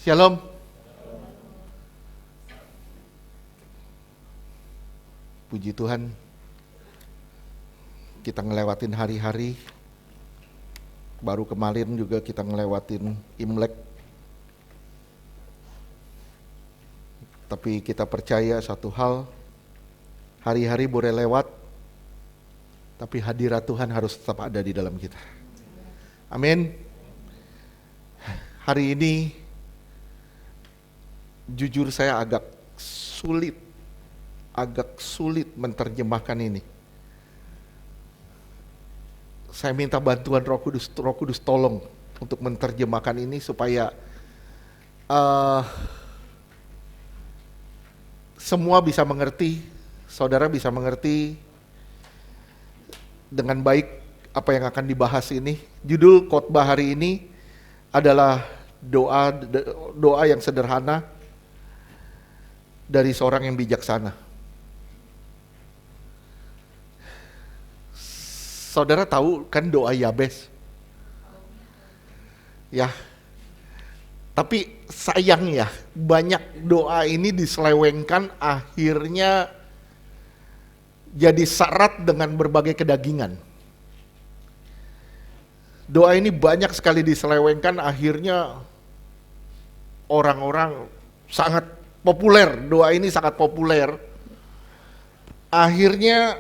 Shalom. Puji Tuhan, kita ngelewatin hari-hari. Baru kemarin juga kita ngelewatin Imlek. Tapi kita percaya satu hal, hari-hari boleh lewat, tapi hadirat Tuhan harus tetap ada di dalam kita. Amin. Hari ini jujur saya agak sulit menerjemahkan ini. Saya minta bantuan Roh Kudus tolong untuk menerjemahkan ini supaya semua bisa mengerti, saudara bisa mengerti dengan baik apa yang akan dibahas ini. Judul khotbah hari ini adalah doa yang sederhana dari seorang yang bijaksana. Saudara tahu kan doa Yabes? Ya. Tapi sayang ya, banyak doa ini diselewengkan akhirnya jadi syarat dengan berbagai kedagingan. Doa ini banyak sekali diselewengkan, akhirnya orang-orang sangat populer, doa ini sangat populer. Akhirnya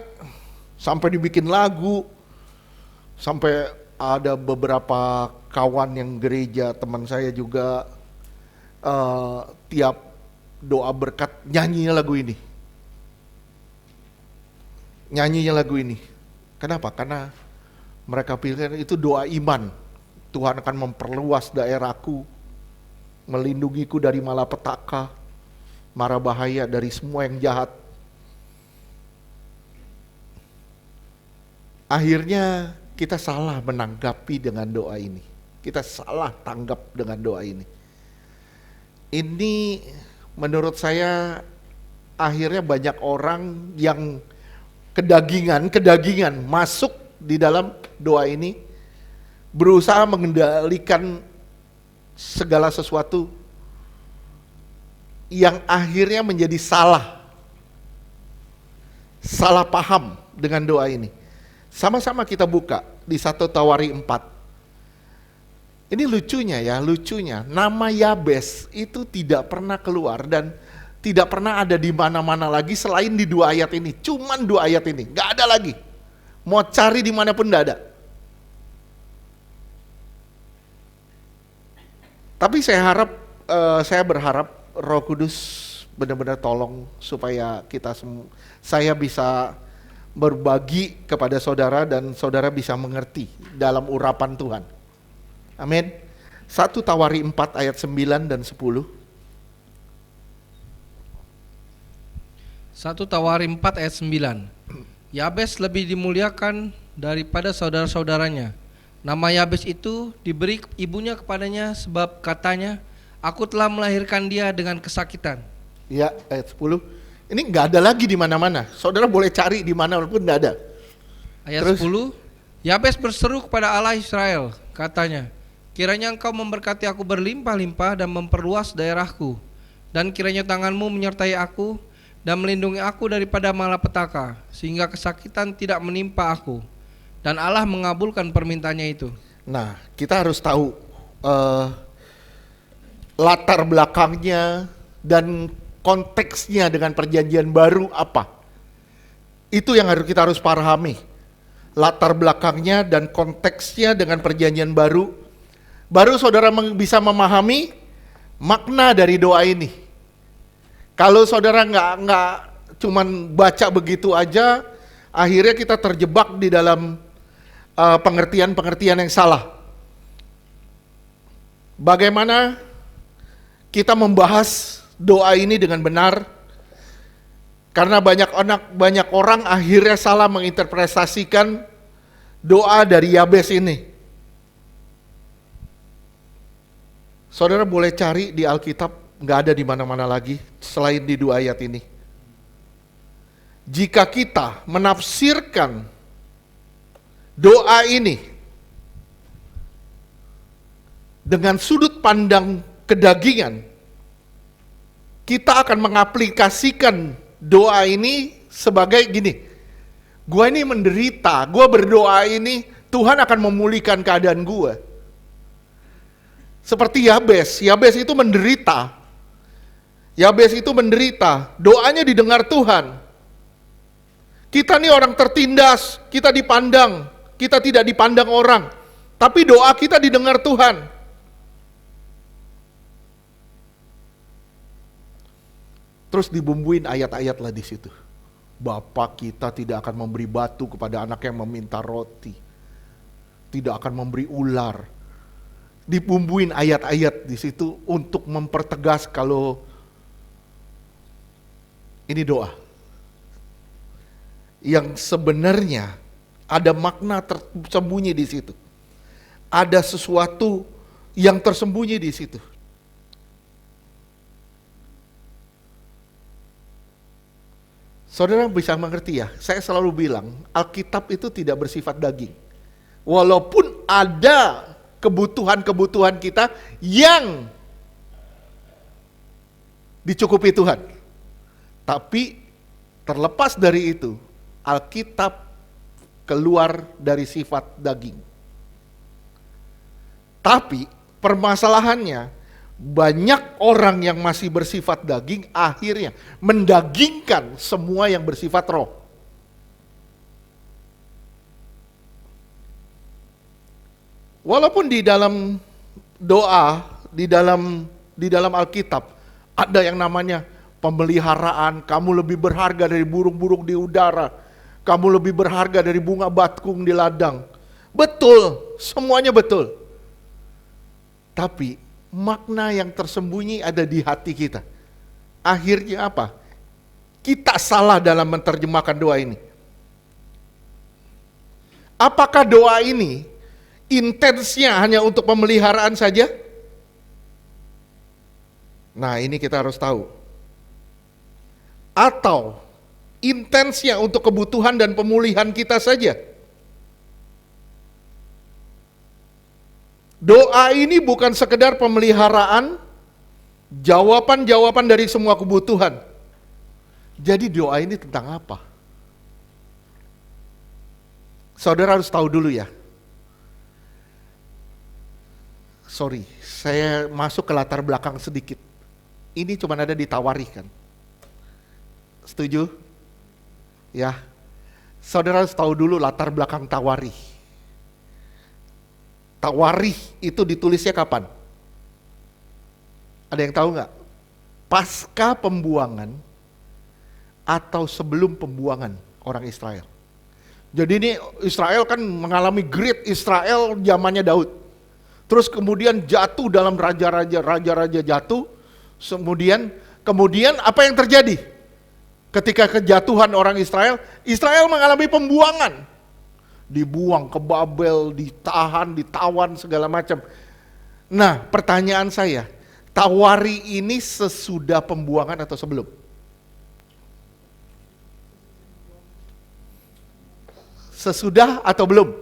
sampai dibikin lagu, sampai ada beberapa kawan yang gereja, teman saya juga tiap doa berkat nyanyinya lagu ini. Kenapa? Karena mereka pilih itu doa iman. Tuhan akan memperluas daerahku, melindungiku dari malapetaka, mara bahaya, dari semua yang jahat. Akhirnya kita salah menanggapi dengan doa ini. Kita salah tanggap dengan doa ini. Ini menurut saya akhirnya banyak orang yang kedagingan masuk di dalam doa ini, berusaha mengendalikan segala sesuatu yang akhirnya menjadi salah paham dengan doa ini. Sama-sama kita buka di 1 Tawari 4. Ini lucunya, nama Yabes itu tidak pernah keluar dan tidak pernah ada di mana-mana lagi selain di 2 ayat ini. Cuman 2 ayat ini, gak ada lagi. Mau cari dimanapun gak ada. Tapi saya berharap Roh Kudus benar-benar tolong supaya saya bisa berbagi kepada saudara dan saudara bisa mengerti dalam urapan Tuhan. Amin. 1 Tawari 4 ayat 9 dan 10. 1 Tawari 4 ayat 9. Yabes lebih dimuliakan daripada saudara-saudaranya. Nama Yabes itu diberi ibunya kepadanya sebab katanya, aku telah melahirkan dia dengan kesakitan. Ya, ayat 10. Ini nggak ada lagi di mana-mana. Saudara boleh cari di mana pun nggak ada. Ayat Terus? 10. Yabes berseru kepada Allah Israel, katanya, kiranya engkau memberkati aku berlimpah-limpah dan memperluas daerahku, dan kiranya tanganmu menyertai aku dan melindungi aku daripada malapetaka, sehingga kesakitan tidak menimpa aku. Dan Allah mengabulkan permintaannya itu. Nah, kita harus tahu latar belakangnya dan konteksnya dengan perjanjian baru apa. Itu yang kita harus pahami. Latar belakangnya dan konteksnya dengan perjanjian baru. Baru saudara bisa memahami makna dari doa ini. Kalau saudara nggak cuman baca begitu aja, akhirnya kita terjebak di dalam pengertian-pengertian yang salah. Bagaimana kita membahas doa ini dengan benar? Karena banyak orang akhirnya salah menginterpretasikan doa dari Yabes ini. Saudara boleh cari di Alkitab, nggak ada di mana-mana lagi selain di 2 ayat ini. Jika kita menafsirkan doa ini dengan sudut pandang kedagingan, kita akan mengaplikasikan doa ini sebagai gini, gue ini menderita, gue berdoa ini, Tuhan akan memulihkan keadaan gue. Seperti Yabes itu menderita. Yabes itu menderita, doanya didengar Tuhan. Kita nih orang tertindas, kita dipandang, kita tidak dipandang orang, tapi doa kita didengar Tuhan. Terus dibumbuin ayat-ayat lah di situ. Bapa kita tidak akan memberi batu kepada anak yang meminta roti. Tidak akan memberi ular. Dibumbuin ayat-ayat di situ untuk mempertegas kalau ini doa. Yang sebenarnya ada makna tersembunyi di situ. Ada sesuatu yang tersembunyi di situ. Saudara bisa mengerti ya, saya selalu bilang Alkitab itu tidak bersifat daging. Walaupun ada kebutuhan-kebutuhan kita yang dicukupi Tuhan. Tapi terlepas dari itu, Alkitab keluar dari sifat daging. Tapi permasalahannya, banyak orang yang masih bersifat daging akhirnya mendagingkan semua yang bersifat roh. Walaupun di dalam doa, di dalam Alkitab ada yang namanya pemeliharaan, kamu lebih berharga dari burung-burung di udara, kamu lebih berharga dari bunga batkung di ladang. Betul, semuanya betul. Tapi makna yang tersembunyi ada di hati kita. Akhirnya apa? Kita salah dalam menerjemahkan doa ini. Apakah doa ini intensnya hanya untuk pemeliharaan saja? Nah, ini kita harus tahu. Atau intensnya untuk kebutuhan dan pemulihan kita saja? Doa ini bukan sekedar pemeliharaan, jawaban-jawaban dari semua kebutuhan. Jadi doa ini tentang apa? Saudara harus tahu dulu ya. Sorry, saya masuk ke latar belakang sedikit. Ini cuma ada di Tawarikh kan? Setuju? Ya. Saudara harus tahu dulu latar belakang Tawarikh. Tawarikh itu ditulisnya kapan? Ada yang tahu nggak? Pasca pembuangan atau sebelum pembuangan orang Israel. Jadi ini Israel kan mengalami Great Israel zamannya Daud. Terus kemudian jatuh dalam raja-raja jatuh. Kemudian apa yang terjadi? Ketika kejatuhan orang Israel, Israel mengalami pembuangan. Dibuang ke Babel, ditahan, ditawan segala macam. Nah, pertanyaan saya, Tawarikh ini sesudah pembuangan atau sebelum? Sesudah atau belum?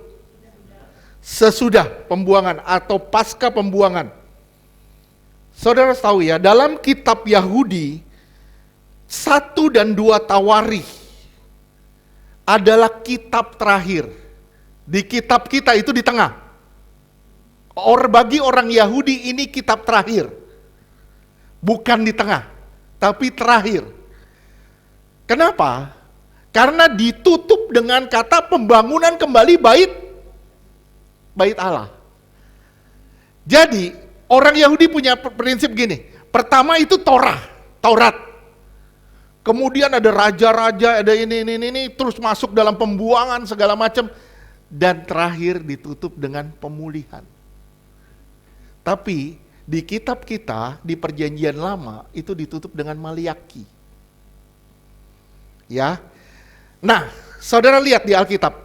Sesudah pembuangan atau pasca pembuangan. Saudara tahu ya, dalam kitab Yahudi 1 dan 2 Tawarikh adalah kitab terakhir. Di kitab kita itu di tengah. Bagi orang Yahudi ini kitab terakhir. Bukan di tengah, tapi terakhir. Kenapa? Karena ditutup dengan kata pembangunan kembali bait Allah. Jadi, orang Yahudi punya prinsip gini. Pertama itu Taurat. Kemudian ada raja-raja, ada ini, terus masuk dalam pembuangan segala macam. Dan terakhir ditutup dengan pemulihan. Tapi di kitab kita, di perjanjian lama, itu ditutup dengan Maliaki. Ya. Nah, saudara lihat di Alkitab.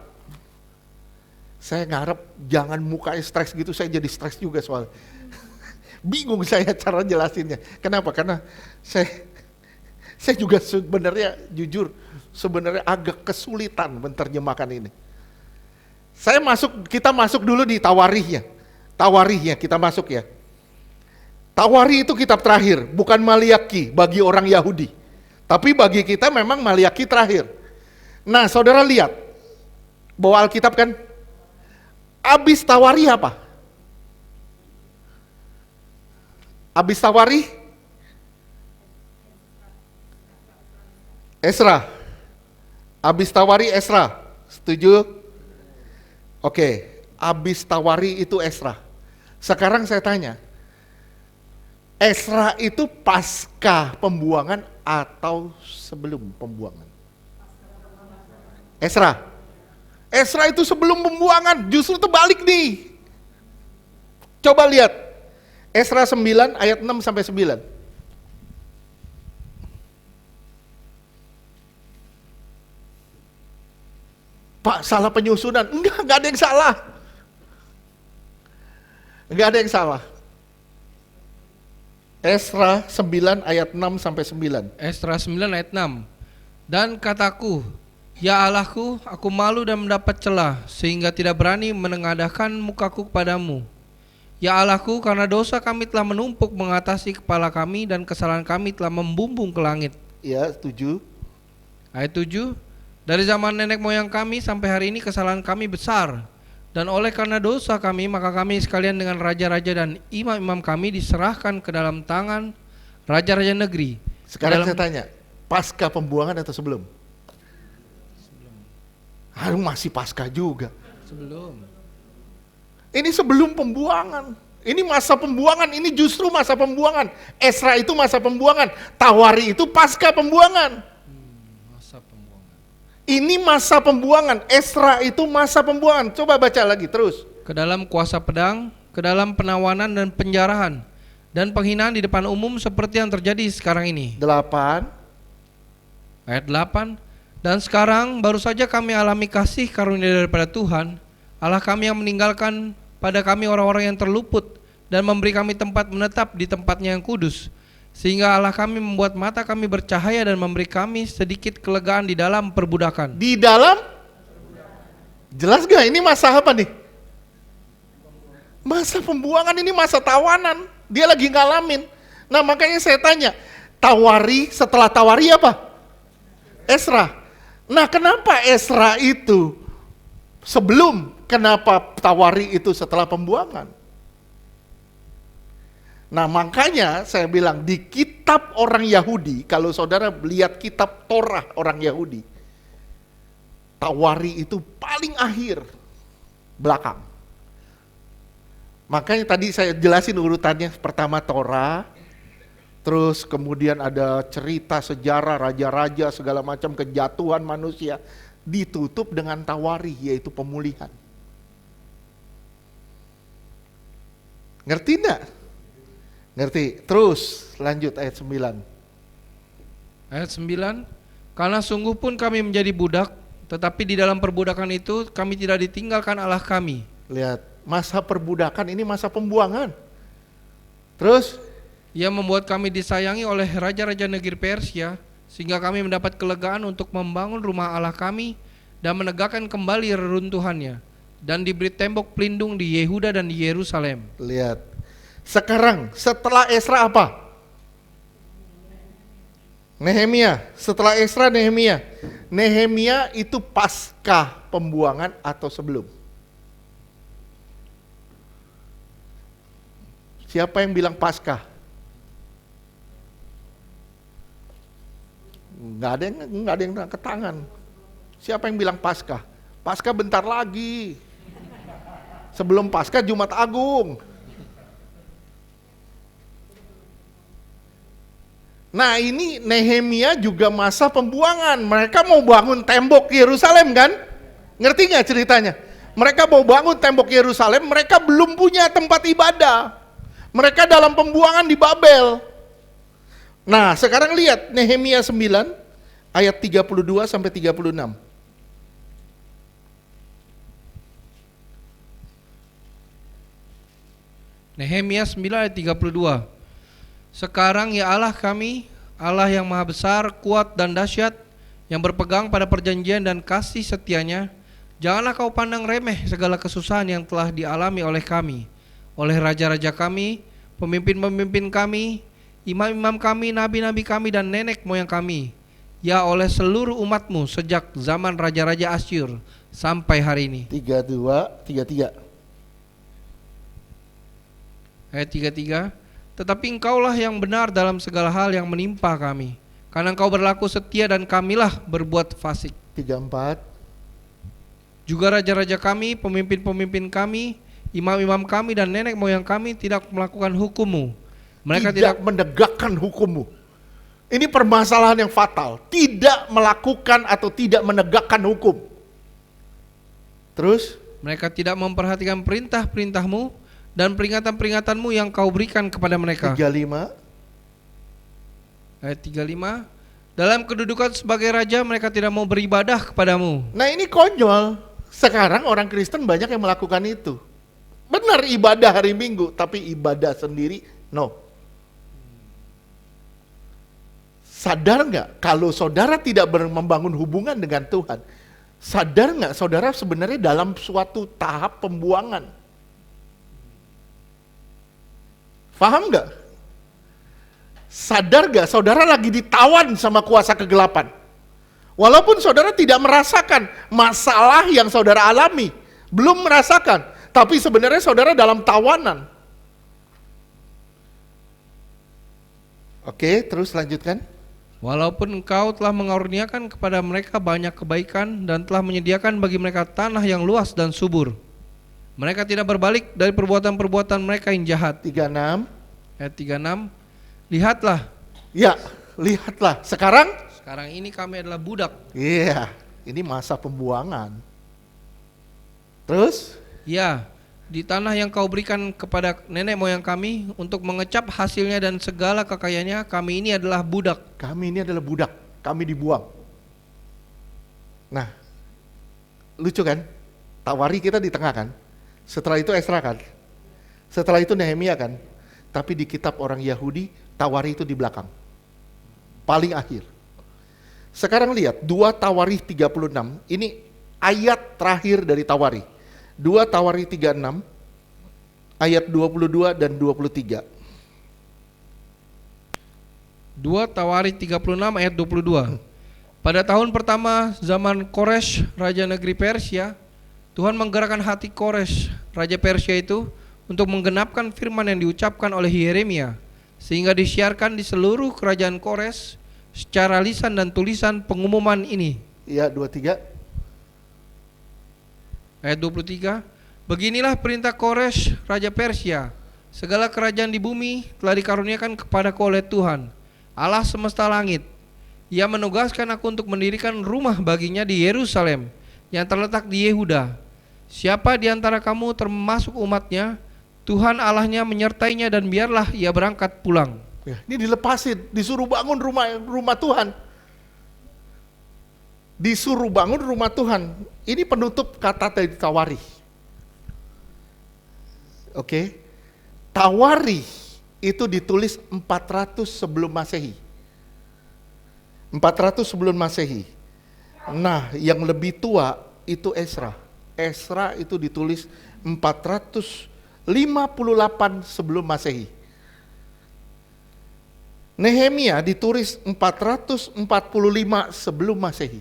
Saya ngarep jangan mukanya stres gitu, saya jadi stres juga soalnya. Bingung saya cara jelasinnya. Kenapa? Karena saya juga sebenarnya jujur, sebenarnya agak kesulitan menerjemahkan ini. Kita masuk dulu di Tawarikhnya kita masuk ya. Tawari itu kitab terakhir, bukan Maliaki bagi orang Yahudi. Tapi bagi kita memang Maliaki terakhir. Nah, saudara lihat, bawa Alkitab kan? Abis Tawari apa? Abis Tawari? Esra. Abis Tawari Esra. Setuju? Oke, abis Tawari itu Esra. Sekarang saya tanya, Esra itu pasca pembuangan atau sebelum pembuangan? Esra. Esra itu sebelum pembuangan, justru terbalik nih. Coba lihat, Esra 9 ayat 6 sampai 9. Pak, salah penyusunan. Enggak ada yang salah. Enggak ada yang salah. Esra 9 ayat 6 sampai 9. Esra 9 ayat 6. Dan kataku, ya Allahku, aku malu dan mendapat celah, sehingga tidak berani menengadahkan mukaku kepadamu. Ya Allahku, karena dosa kami telah menumpuk mengatasi kepala kami, dan kesalahan kami telah membumbung ke langit. Ya, setuju. Ayat 7. Dari zaman nenek moyang kami sampai hari ini kesalahan kami besar. Dan oleh karena dosa kami, maka kami sekalian dengan raja-raja dan imam-imam kami diserahkan ke dalam tangan raja-raja negeri. Sekarang saya tanya, pasca pembuangan atau sebelum? Aduh, masih pasca juga. Sebelum. Ini sebelum pembuangan. Ini masa pembuangan, ini justru masa pembuangan. Esra itu masa pembuangan, Tawari itu pasca pembuangan. Masa pembuangan. Ini masa pembuangan, Esra itu masa pembuangan. Coba baca lagi terus. Ke dalam kuasa pedang, ke dalam penawanan dan penjarahan, dan penghinaan di depan umum seperti yang terjadi sekarang ini. 8. Ayat 8. Dan sekarang baru saja kami alami kasih karunia daripada Tuhan, Allah kami yang meninggalkan pada kami orang-orang yang terluput dan memberi kami tempat menetap di tempatnya yang kudus. Sehingga Allah kami membuat mata kami bercahaya dan memberi kami sedikit kelegaan di dalam perbudakan. Di dalam? Jelas gak ini masa apa nih? Masa pembuangan, ini masa tawanan. Dia lagi ngalamin. Nah makanya saya tanya, Tawari, setelah Tawari apa? Esra. Nah kenapa Esra itu sebelum, kenapa Tawari itu setelah pembuangan? Nah makanya saya bilang di kitab orang Yahudi, kalau saudara lihat kitab Torah orang Yahudi, Tawari itu paling akhir, belakang. Makanya tadi saya jelasin urutannya, pertama Torah, terus kemudian ada cerita sejarah raja-raja segala macam kejatuhan manusia, ditutup dengan Tawari, yaitu pemulihan. Ngerti enggak? Ngerti. Terus lanjut ayat 9. Ayat 9. Karena sungguh pun kami menjadi budak, tetapi di dalam perbudakan itu kami tidak ditinggalkan Allah kami. Lihat, masa perbudakan ini masa pembuangan. Terus Ia membuat kami disayangi oleh raja-raja negeri Persia, sehingga kami mendapat kelegaan untuk membangun rumah Allah kami dan menegakkan kembali reruntuhannya, dan diberi tembok pelindung di Yehuda dan di Yerusalem. lihat. Sekarang setelah Esra apa? Nehemia. Setelah Esra Nehemia. Nehemia itu pasca pembuangan atau sebelum? Siapa yang bilang pasca? Nggak ada yang angkat tangan. Siapa yang bilang pasca? Pasca bentar lagi. Sebelum pasca Jumat Agung. Nah ini Nehemia juga masa pembuangan. Mereka mau bangun tembok Yerusalem kan? Ngerti nggak ceritanya? Mereka mau bangun tembok Yerusalem, mereka belum punya tempat ibadah. Mereka dalam pembuangan di Babel. Nah sekarang lihat Nehemia 9 ayat 32 sampai 36. Nehemia 9 ayat 32. Sekarang ya Allah kami, Allah yang maha besar, kuat dan dahsyat, yang berpegang pada perjanjian dan kasih setianya, janganlah kau pandang remeh segala kesusahan yang telah dialami oleh kami, oleh raja-raja kami, pemimpin-pemimpin kami, imam-imam kami, nabi-nabi kami, dan nenek moyang kami, ya oleh seluruh umatmu sejak zaman raja-raja Asyur sampai hari ini. 33. Ayat 33, tetapi engkaulah yang benar dalam segala hal yang menimpa kami, karena engkau berlaku setia dan kamilah berbuat fasik. 34. Juga raja-raja kami, pemimpin-pemimpin kami, imam-imam kami, dan nenek moyang kami tidak melakukan hukum-Mu. Mereka tidak menegakkan hukum-Mu. Ini permasalahan yang fatal. Tidak melakukan atau tidak menegakkan hukum. Terus? Mereka tidak memperhatikan perintah-perintah-Mu dan peringatan-peringatan-Mu yang Kau berikan kepada mereka. 35. Ayat 35, dalam kedudukan sebagai raja mereka tidak mau beribadah kepadamu. Nah ini konyol. Sekarang orang Kristen banyak yang melakukan itu. Benar ibadah hari Minggu, tapi ibadah sendiri no. Sadar nggak kalau saudara tidak membangun hubungan dengan Tuhan? Sadar nggak saudara sebenarnya dalam suatu tahap pembuangan? Paham nggak? Sadar nggak saudara lagi ditawan sama kuasa kegelapan? Walaupun saudara tidak merasakan masalah yang saudara alami, belum merasakan, tapi sebenarnya saudara dalam tawanan. Oke, terus lanjutkan. Walaupun engkau telah mengaruniakan kepada mereka banyak kebaikan dan telah menyediakan bagi mereka tanah yang luas dan subur, mereka tidak berbalik dari perbuatan-perbuatan mereka yang jahat. 36. Ayat 36, lihatlah. Ya, lihatlah. Sekarang Sekarang ini kami adalah budak. iya, ini masa pembuangan. Terus? Ya, di tanah yang kau berikan kepada nenek moyang kami untuk mengecap hasilnya dan segala kekayaannya, kami ini adalah budak. Kami ini adalah budak, kami dibuang. Nah, lucu kan? Tawari kita di tengah kan? Setelah itu Esra kan? Setelah itu Nehemia kan? Tapi di kitab orang Yahudi, Tawari itu di belakang. Paling akhir. Sekarang lihat, 2 Tawarikh 36, ini ayat terakhir dari Tawari. 2 Tawarikh 36, ayat 22 dan 23. 2 Tawarikh 36 ayat 22. Pada tahun pertama zaman Kores, raja negeri Persia, Tuhan menggerakkan hati Kores, raja Persia itu, untuk menggenapkan firman yang diucapkan oleh Yeremia, sehingga disiarkan di seluruh kerajaan Kores secara lisan dan tulisan pengumuman ini. Iya, 23. Ayat 23, beginilah perintah Kores, raja Persia, segala kerajaan di bumi telah dikaruniakan kepadaku oleh Tuhan, Allah semesta langit. Ia menugaskan aku untuk mendirikan rumah baginya di Yerusalem, yang terletak di Yehuda. Siapa di antara kamu termasuk umatnya, Tuhan Allahnya menyertainya dan biarlah ia berangkat pulang. Ya, ini dilepasin, disuruh bangun rumah Tuhan. Disuruh bangun rumah Tuhan. Ini penutup kata dari Tawarikh. Oke. Tawarikh itu ditulis 400 sebelum Masehi. 400 sebelum Masehi. Nah, yang lebih tua itu Esra. Esra itu ditulis 458 sebelum Masehi. Nehemia ditulis 445 sebelum Masehi.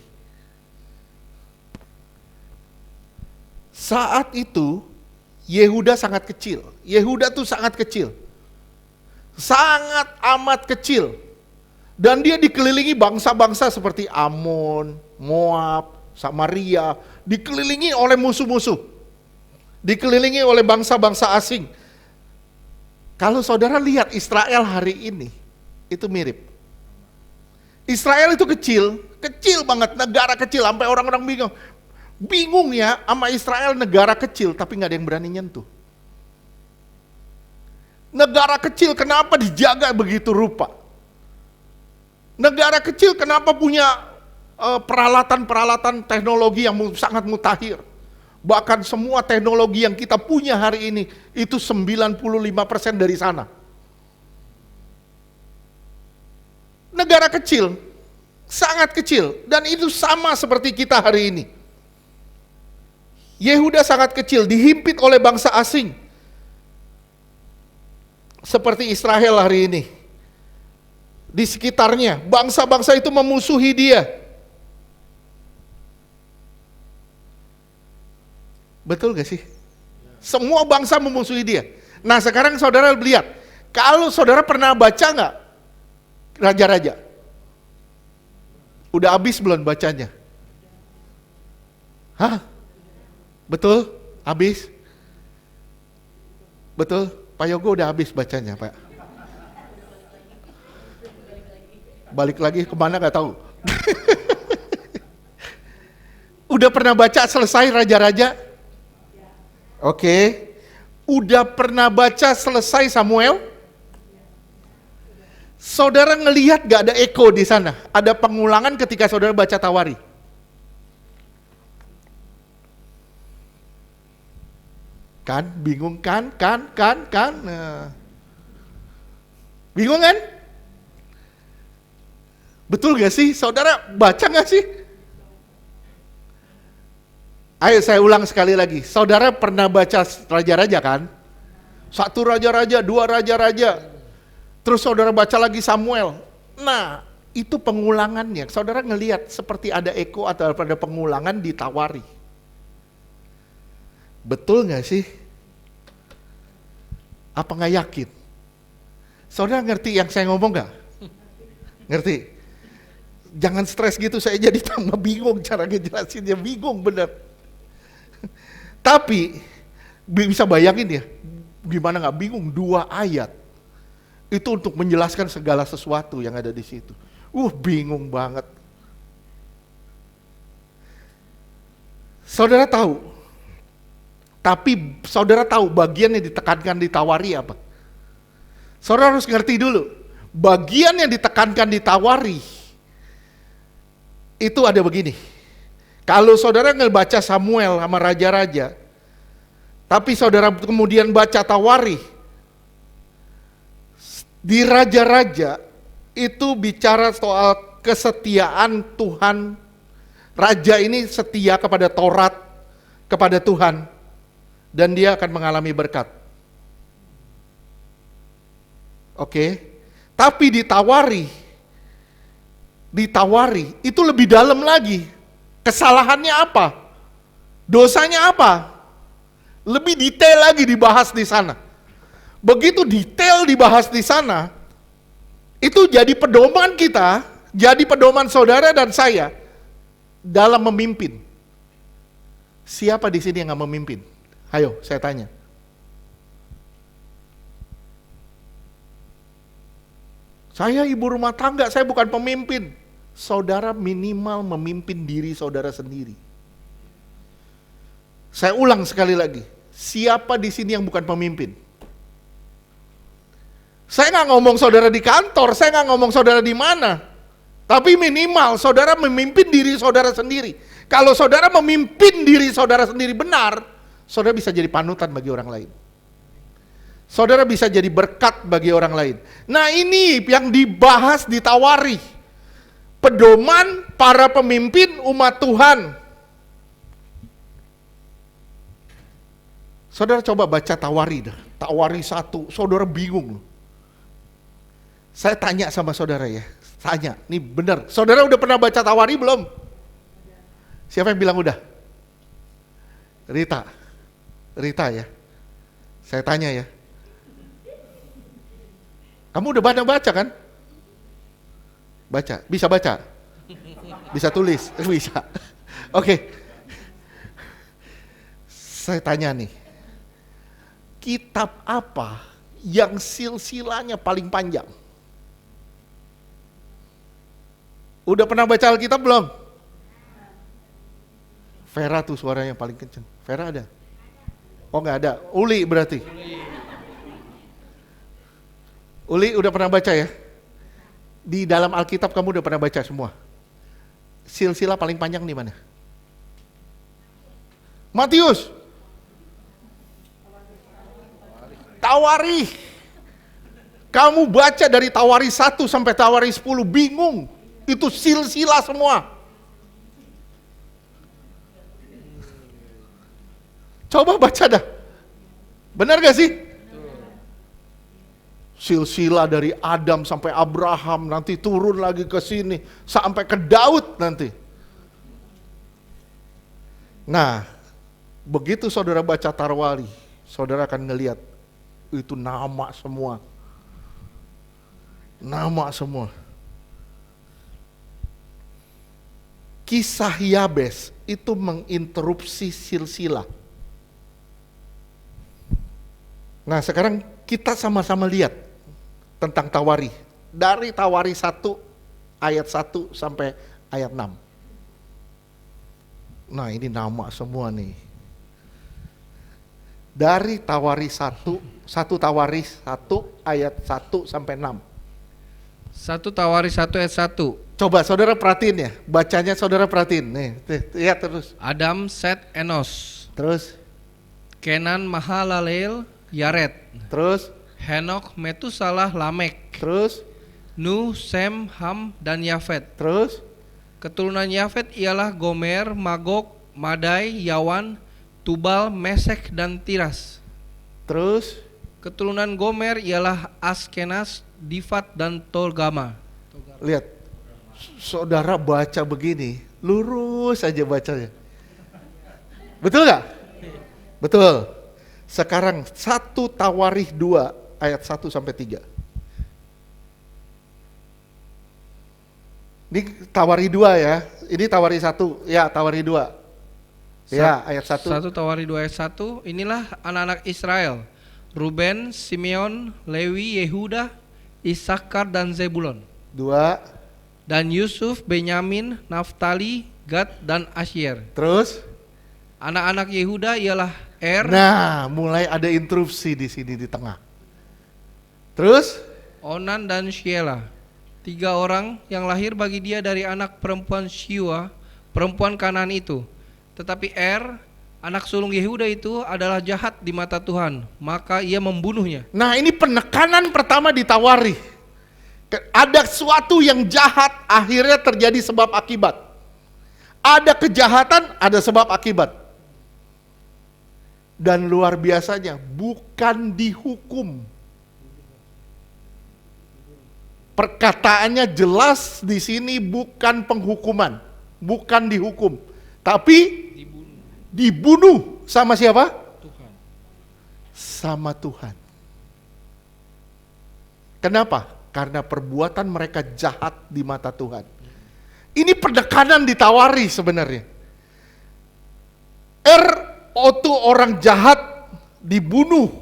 Saat itu Yehuda sangat kecil. Yehuda tuh sangat kecil. Sangat amat kecil. Dan dia dikelilingi bangsa-bangsa seperti Amon, Moab, Samaria, dikelilingi oleh musuh-musuh. Dikelilingi oleh bangsa-bangsa asing. Kalau saudara lihat Israel hari ini, itu mirip. Israel itu kecil, kecil banget, negara kecil, sampai orang-orang bingung. Bingung ya sama Israel, negara kecil tapi nggak ada yang berani nyentuh. Negara kecil kenapa dijaga begitu rupa? Negara kecil kenapa punya peralatan-peralatan teknologi yang sangat mutakhir? Bahkan semua teknologi yang kita punya hari ini itu 95% dari sana. Negara kecil, sangat kecil, dan itu sama seperti kita hari ini. Yehuda sangat kecil, dihimpit oleh bangsa asing. seperti Israel hari ini. Di sekitarnya, bangsa-bangsa itu memusuhi dia. Betul gak sih? Semua bangsa memusuhi dia. Nah sekarang saudara lihat, kalau saudara pernah baca nggak Raja-Raja? Udah habis belum bacanya? Hah? Betul? Habis? Betul? Pak Yogo udah habis bacanya, Pak. Balik lagi kemana gak tahu. Udah pernah baca selesai Raja-Raja? Oke. Udah pernah baca selesai Samuel? Saudara ngelihat gak ada eko di sana? Ada pengulangan ketika saudara baca Tawari? Kan? Bingung kan? Nah. Bingung kan? Betul gak sih? Saudara baca gak sih? Ayo saya ulang sekali lagi. Saudara pernah baca Raja-Raja kan? 1 Raja-Raja, 2 Raja-Raja. Terus saudara baca lagi Samuel. Nah, itu pengulangannya. Saudara ngelihat seperti ada eko atau ada pengulangan di Tawari. Betul gak sih? Apa gak yakin? Saudara ngerti yang saya ngomong gak? Ngerti? Jangan stres gitu, saya jadi tambah bingung cara ngejelasinnya, bingung bener. Tapi bisa bayangin ya, gimana gak bingung 2 ayat itu untuk menjelaskan segala sesuatu yang ada di situ. Bingung banget. Saudara tahu, tapi saudara tahu bagian yang ditekankan di Tawari apa? Saudara harus ngerti dulu, bagian yang ditekankan di Tawari itu ada begini. Kalau saudara ngebaca Samuel sama Raja-Raja, tapi saudara kemudian baca Tawari, di Raja-Raja itu bicara soal kesetiaan Tuhan. Raja ini setia kepada Taurat, kepada Tuhan, dan dia akan mengalami berkat. Oke, tapi di Tawari itu lebih dalam lagi. Kesalahannya apa? Dosanya apa? Lebih detail lagi dibahas di sana. Begitu detail dibahas di sana, itu jadi pedoman kita, jadi pedoman saudara dan saya dalam memimpin. Siapa di sini yang nggak memimpin? Ayo, saya tanya. Saya ibu rumah tangga, saya bukan pemimpin. Saudara minimal memimpin diri saudara sendiri. Saya ulang sekali lagi, siapa di sini yang bukan pemimpin? Saya nggak ngomong saudara di kantor, saya nggak ngomong saudara di mana. Tapi minimal saudara memimpin diri saudara sendiri. Kalau saudara memimpin diri saudara sendiri benar, saudara bisa jadi panutan bagi orang lain. Saudara bisa jadi berkat bagi orang lain. Nah ini yang dibahas di Tawari. Pedoman para pemimpin umat Tuhan. Saudara coba baca Tawari dah. Tawari 1, saudara bingung. Saya tanya sama saudara ya. Tanya, nih benar. Saudara udah pernah baca Tawari belum? Siapa yang bilang udah? Rita ya. Saya tanya ya. Kamu udah pernah baca kan? Baca, bisa baca? Bisa tulis? Bisa. Oke. Saya tanya nih. Kitab apa yang silsilahnya paling panjang? Udah pernah baca Alkitab belum? Vera tuh suaranya paling kenceng. Vera ada? Oh nggak ada. Uli berarti. Uli udah pernah baca ya? Di dalam Alkitab kamu udah pernah baca semua? Silsilah paling panjang di mana? Matius. Tawari. Kamu baca dari Tawari 1 sampai Tawari 10 bingung. Itu silsilah semua. Coba baca dah. Benar gak sih? Silsilah dari Adam sampai Abraham, nanti turun lagi ke sini sampai ke Daud nanti. Nah, begitu saudara baca Tarwali, saudara akan ngelihat itu nama semua. Nama semua. Kisah Yabes itu menginterupsi silsilah. Nah, sekarang kita sama-sama lihat tentang Tawari. Dari Tawari 1 ayat 1 sampai ayat 6. Nah, ini nama semua nih. Dari Tawari 1 Tawari 1 ayat 1 sampai 6. 1 Tawari 1 ayat 1. Coba saudara perhatiin ya, bacanya saudara perhatiin. Nih, lihat terus. Adam, Set, Enos. Terus, Kenan, Mahalalel, Yared. terus, Henok, Metusalah, Lamek. terus, Nuh, Sem, Ham, dan Yafet. terus. Keturunan Yafet ialah Gomer, Magog, Madai, Yawan, Tubal, Mesek, dan Tiras. Terus, Keturunan Gomer ialah Askenas, Difat, dan Tolgama. lihat. Saudara baca begini, lurus aja bacanya. Betul gak? Betul. Sekarang 1 Tawarikh 2 ayat 1 sampai 3. Ini Tawarikh 2 ya. Ini Tawarikh 1. Ya, Tawarikh 2. Ya, ayat 1. 1 Tawarikh 2 ayat 1. Inilah anak-anak Israel: Ruben, Simeon, Lewi, Yehuda, Isakar, dan Zebulon. 2. Dan Yusuf, Benyamin, Naftali, Gad, dan Asyer. Terus? Anak-anak Yehuda ialah Nah, mulai ada interupsi di sini di tengah. Terus? Onan, dan Shelah. 3 orang yang lahir bagi dia dari anak perempuan Shua, perempuan Kanaan itu. Tetapi anak sulung Yehuda itu adalah jahat di mata Tuhan, maka ia membunuhnya. Nah, ini penekanan pertama di Tawarikh. Ada sesuatu yang jahat, akhirnya terjadi sebab akibat. Ada kejahatan, ada sebab akibat. Dan luar biasanya, bukan dihukum. Perkataannya jelas di sini, bukan penghukuman, bukan dihukum, tapi dibunuh sama siapa? Tuhan. Sama Tuhan. Kenapa? Karena perbuatan mereka jahat di mata Tuhan. Ini penekanan di Tawarikh sebenarnya. Waktu orang jahat dibunuh,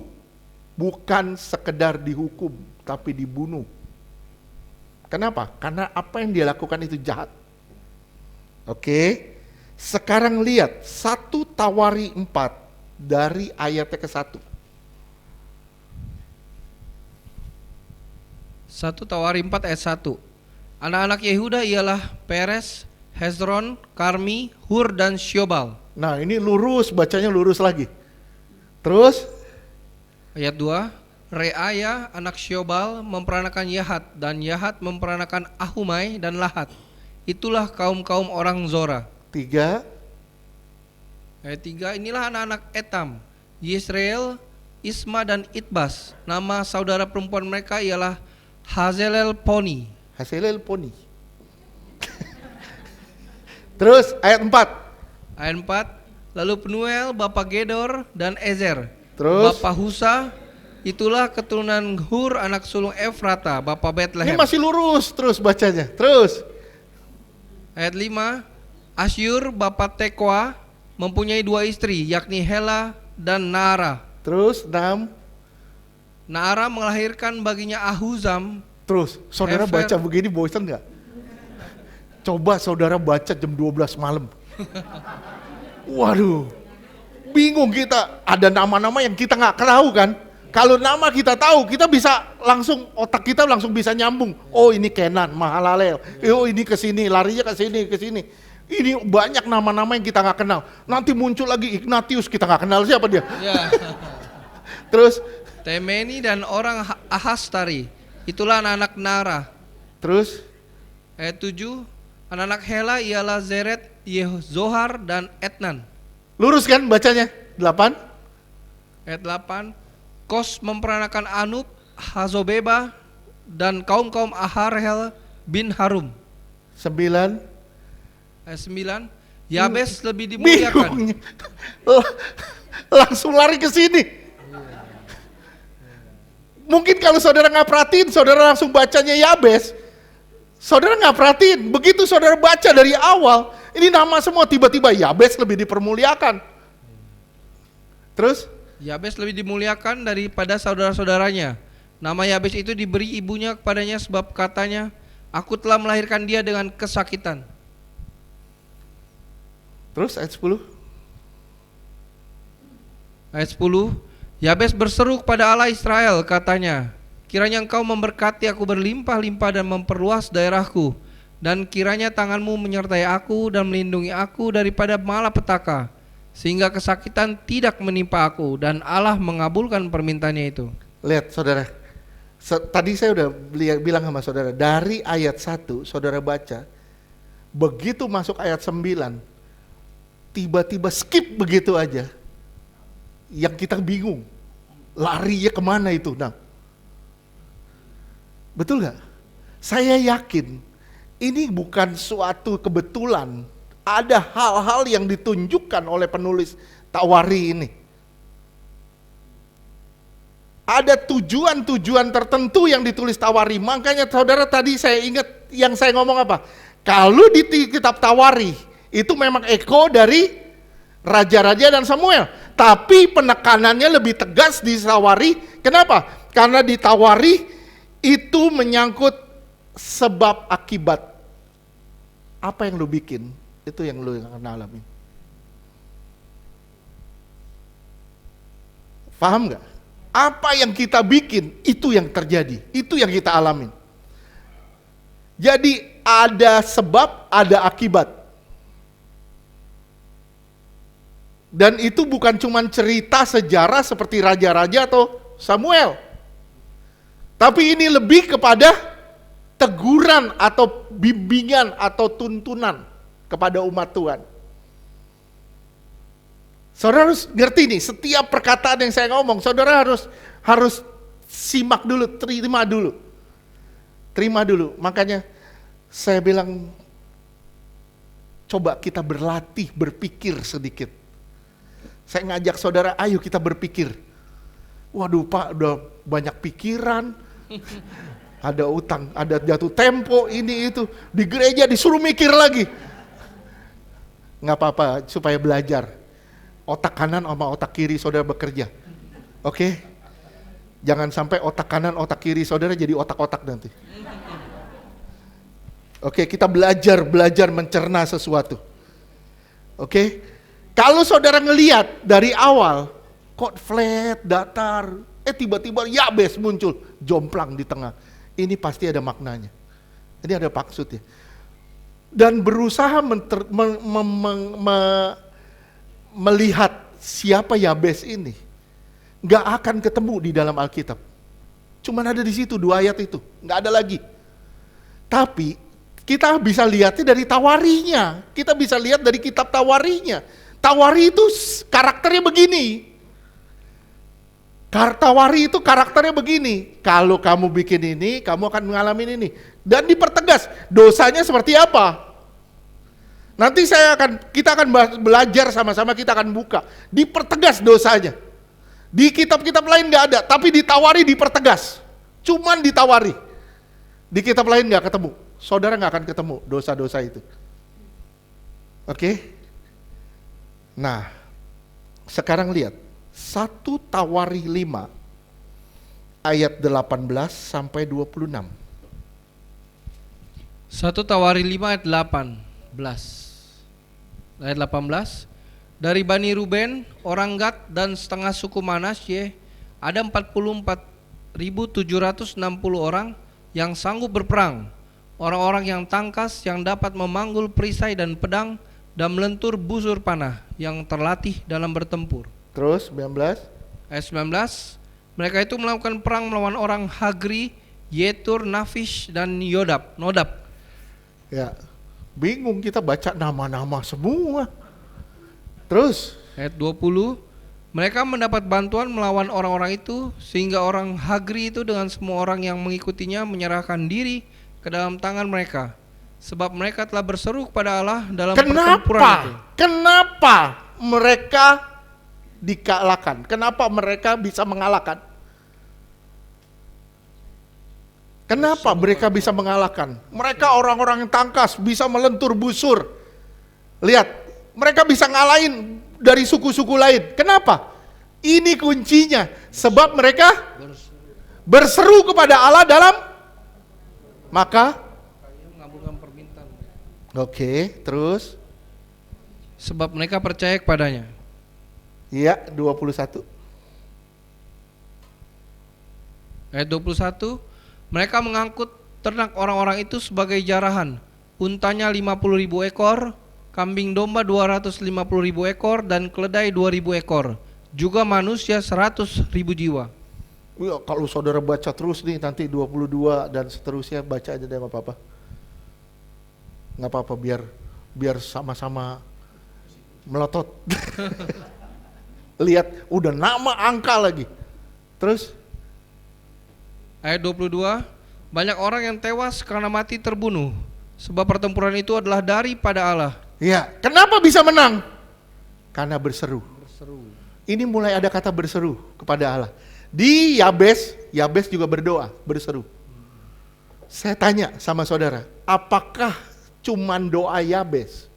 bukan sekedar dihukum, tapi dibunuh. Kenapa? Karena apa yang dia lakukan itu jahat. Oke, sekarang lihat 1 Tawarikh 4 dari ayatnya ke-1. 1 Tawarikh 4 ayat 1. Anak-anak Yehuda ialah Peres, Hezron, Karmi, Hur, dan Syobal. Nah, ini lurus, bacanya lurus lagi. Terus Ayat 2. Reaya anak Syobal memperanakan Yahat, dan Yahat memperanakan Ahumai dan Lahat. Itulah kaum-kaum orang Zora. 3. Ayat 3. Inilah anak-anak Etam, Yisrael, Isma, dan Itbas. Nama saudara perempuan mereka ialah Hazelel Poni. Hasilnya poni. Terus ayat 4. Ayat 4. Lalu Penuel bapa Gedor dan Ezer. Terus Bapa Husa. Itulah keturunan Hur anak sulung Efrata, bapa ini Betlehem. masih lurus terus bacanya. Terus Ayat 5. Asyur bapa Tekoa mempunyai 2 istri, yakni Hela dan Naara. terus 6. Naara melahirkan baginya Ahuzam. Terus saudara Hefer. baca begini bosan nggak? Coba saudara baca jam 12 malam. Waduh, bingung kita. Ada nama-nama yang kita nggak tahu kan? Kalau nama kita tahu, kita bisa langsung, otak kita langsung bisa nyambung. Oh, ini Kenan, Mahalalel. Oh, ini ke sini, larinya ke sini, ke sini. Ini banyak nama-nama yang kita nggak kenal. Nanti muncul lagi Ignatius, kita nggak kenal siapa dia. Ya. Terus Temeni dan orang Ahastari. Itulah anak-anak Naara. terus Ayat 7. Anak-anak Hela ialah Zeret, Zohar, dan Etnan. lurus kan bacanya? 8. Ayat 8. Kos memperanakan Anub, Hazobeba dan kaum-kaum Aharhel bin Harum. 9. Ayat 9, Yabes lebih dimuliakan. Bingungnya. Langsung lari ke sini. Mungkin kalau saudara nggak perhatiin, saudara langsung bacanya Yabes. Saudara nggak perhatiin, begitu saudara baca dari awal, ini nama semua tiba-tiba Yabes lebih dipermuliakan. Terus? Yabes lebih dimuliakan daripada saudara-saudaranya. Nama Yabes itu diberi ibunya kepadanya sebab katanya, aku telah melahirkan dia dengan kesakitan. Terus ayat 10. Ayat 10, Yabes berseru kepada Allah Israel, katanya, kiranya engkau memberkati aku berlimpah-limpah dan memperluas daerahku, dan kiranya tanganmu menyertai aku dan melindungi aku daripada malapetaka, sehingga kesakitan tidak menimpa aku. Dan Allah mengabulkan permintaannya itu. Lihat saudara, tadi saya udah bilang sama saudara, dari ayat 1 saudara baca, begitu masuk ayat 9, tiba-tiba skip begitu aja. Yang kita bingung, larinya kemana itu? Nah, betul gak? Saya yakin ini bukan suatu kebetulan. Ada hal-hal yang ditunjukkan oleh penulis Tawari ini. Ada tujuan-tujuan tertentu yang ditulis Tawari. Makanya saudara tadi saya ingat yang saya ngomong apa? Kalau di kitab Tawari itu memang eko dari Raja-Raja dan Samuel. Tapi penekanannya lebih tegas di Tawari. Kenapa? Karena di Tawari itu menyangkut sebab akibat. Apa yang lu bikin, itu yang lu akan alami. Paham gak? Apa yang kita bikin, itu yang terjadi. Itu yang kita alamin. Jadi ada sebab, ada akibat. Dan itu bukan cuma cerita sejarah seperti Raja-Raja atau Samuel. Tapi ini lebih kepada teguran atau bimbingan atau tuntunan kepada umat Tuhan. Saudara harus ngerti nih, setiap perkataan yang saya ngomong, saudara harus simak dulu, terima dulu. Terima dulu. Makanya saya bilang, coba kita berlatih berpikir sedikit. Saya ngajak saudara, ayo kita berpikir. Waduh Pak, udah banyak pikiran. Ada utang, ada jatuh tempo, ini itu. Di gereja disuruh mikir lagi. Nggak apa-apa, supaya belajar. Otak kanan sama otak kiri saudara bekerja. Oke? Jangan sampai otak kanan, otak kiri saudara jadi otak-otak nanti. Oke, kita belajar mencerna sesuatu. Oke? Kalau saudara ngelihat dari awal, kok flat, datar, tiba-tiba Yabes muncul, jomplang di tengah. Ini pasti ada maknanya. Ini ada maksudnya. Dan berusaha melihat siapa Yabes ini, nggak akan ketemu di dalam Alkitab. Cuman ada di situ 2 ayat itu, nggak ada lagi. Tapi kita bisa lihatnya dari Tawarinya, kita bisa lihat dari kitab Tawarinya. Tawari itu karakternya begini. Tawari itu karakternya begini. Kalau kamu bikin ini, kamu akan mengalami ini. Dan dipertegas, dosanya seperti apa? Nanti kita akan belajar sama-sama, kita akan buka. Dipertegas dosanya. Di kitab-kitab lain nggak ada, tapi di Tawari dipertegas. Cuman di Tawari. Di kitab lain nggak ketemu. Saudara nggak akan ketemu dosa-dosa itu. Oke? Nah, sekarang lihat 1 Tawari 5 ayat 18 sampai 26. 1 Tawari 5 ayat 18. Ayat 18. Dari Bani Ruben, orang Gad dan setengah suku Manasye, ada 44.760 orang yang sanggup berperang. Orang-orang yang tangkas, yang dapat memanggul perisai dan pedang, dan melentur busur panah, yang terlatih dalam bertempur. Terus 19. Ayat 19, mereka itu melakukan perang melawan orang Hagri, Yetur, Nafish, dan Nodab. Ya, bingung kita baca nama-nama semua. Terus ayat 20, Mereka mendapat bantuan melawan orang-orang itu, sehingga orang Hagri itu dengan semua orang yang mengikutinya menyerahkan diri ke dalam tangan mereka. Sebab mereka telah berseru kepada Allah dalam pertempuran itu. Kenapa mereka dikalahkan? Kenapa mereka bisa mengalahkan? Kenapa mereka bisa mengalahkan? Mereka orang-orang yang tangkas, bisa melentur busur. Lihat, mereka bisa ngalahin dari suku-suku lain. Kenapa? Ini kuncinya. Sebab mereka berseru kepada Allah dalam maka mengabulkan permintaan. Oke, terus Sebab mereka percaya kepadanya. iya 21. Ayat 21, mereka mengangkut ternak orang-orang itu sebagai jarahan. Untanya 50.000 ekor, kambing domba 250.000 ekor, dan keledai 2.000 ekor. Juga manusia 100.000 jiwa. Ya, kalau saudara baca terus nih nanti 22 dan seterusnya, baca aja deh, nggak apa-apa. Nggak apa-apa, biar sama-sama melotot. Lihat, udah nama angka lagi. Terus Ayat 22, banyak orang yang tewas karena mati terbunuh, sebab pertempuran itu adalah daripada Allah. ya, kenapa bisa menang? Karena berseru. Ini mulai ada kata berseru kepada Allah. Di Yabes juga berdoa, berseru. Saya tanya sama saudara, apakah cuman doa Yabes?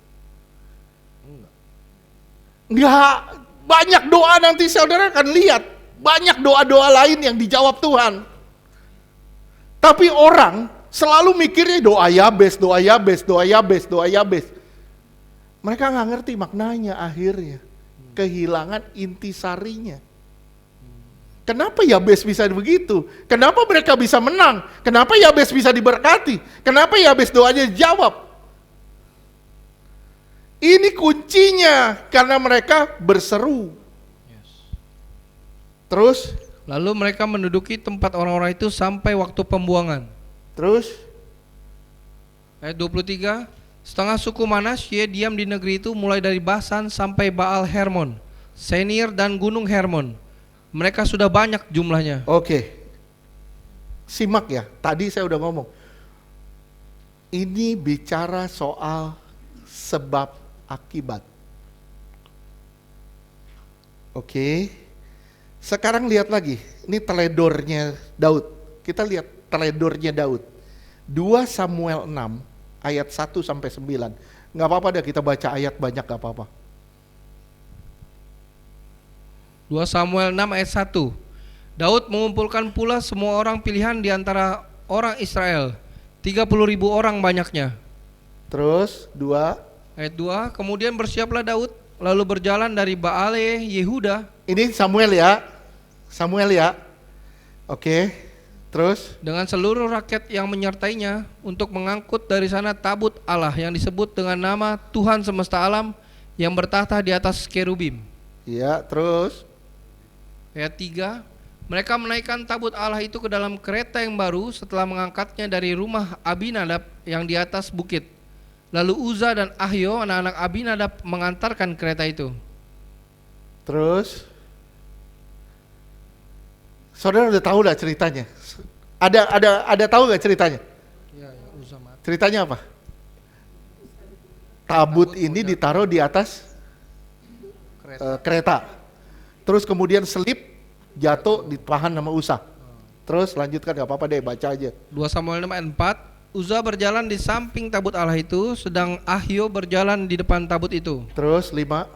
Enggak, banyak doa, nanti saudara akan lihat. Banyak doa-doa lain yang dijawab Tuhan. Tapi orang selalu mikirnya doa Yabes, doa Yabes, doa Yabes, doa Yabes. Mereka nggak ngerti maknanya akhirnya. Kehilangan intisarinya. Kenapa Yabes bisa begitu? Kenapa mereka bisa menang? Kenapa Yabes bisa diberkati? Kenapa Yabes doanya dijawab? Ini kuncinya, karena mereka berseru. Terus, Lalu mereka menduduki tempat orang-orang itu sampai waktu pembuangan. terus, Ayat 23, setengah suku Manasye diam di negeri itu mulai dari Basan sampai Baal Hermon, Senir dan Gunung Hermon. Mereka sudah banyak jumlahnya. oke. Simak ya, tadi saya udah ngomong. Ini bicara soal sebab akibat. Oke. Sekarang lihat lagi, ini teledornya Daud. Kita lihat teledornya Daud. 2 Samuel 6 ayat 1 sampai 9. Nggak apa-apa deh kita baca ayat banyak, nggak apa-apa. 2 Samuel 6 ayat 1. Daud mengumpulkan pula semua orang pilihan di antara orang Israel, 30.000 orang banyaknya. Terus 2. Ayat 2, kemudian bersiaplah Daud, lalu berjalan dari Baale Yehuda Ini Samuel ya. Samuel ya. Oke. Terus dengan seluruh rakyat yang menyertainya untuk mengangkut dari sana tabut Allah yang disebut dengan nama Tuhan semesta alam yang bertahta di atas kerubim. ya, terus Ayat 3, mereka menaikkan tabut Allah itu ke dalam kereta yang baru setelah mengangkatnya dari rumah Abinadab yang di atas bukit. Lalu Uza dan Ahio anak-anak Abinadab mengantarkan kereta itu. Terus saudara udah tahu lah ceritanya. Ada tahu nggak ceritanya? Ya, Uza mati. Ceritanya apa? Tabut ini ditaruh di atas kereta. Terus kemudian selip jatuh ditahan sama Usa. Terus lanjutkan, nggak apa-apa deh, baca aja. 2 Samuel 6 ayat 4, Uza berjalan di samping tabut Allah itu, sedang Ahio berjalan di depan tabut itu. Terus 5.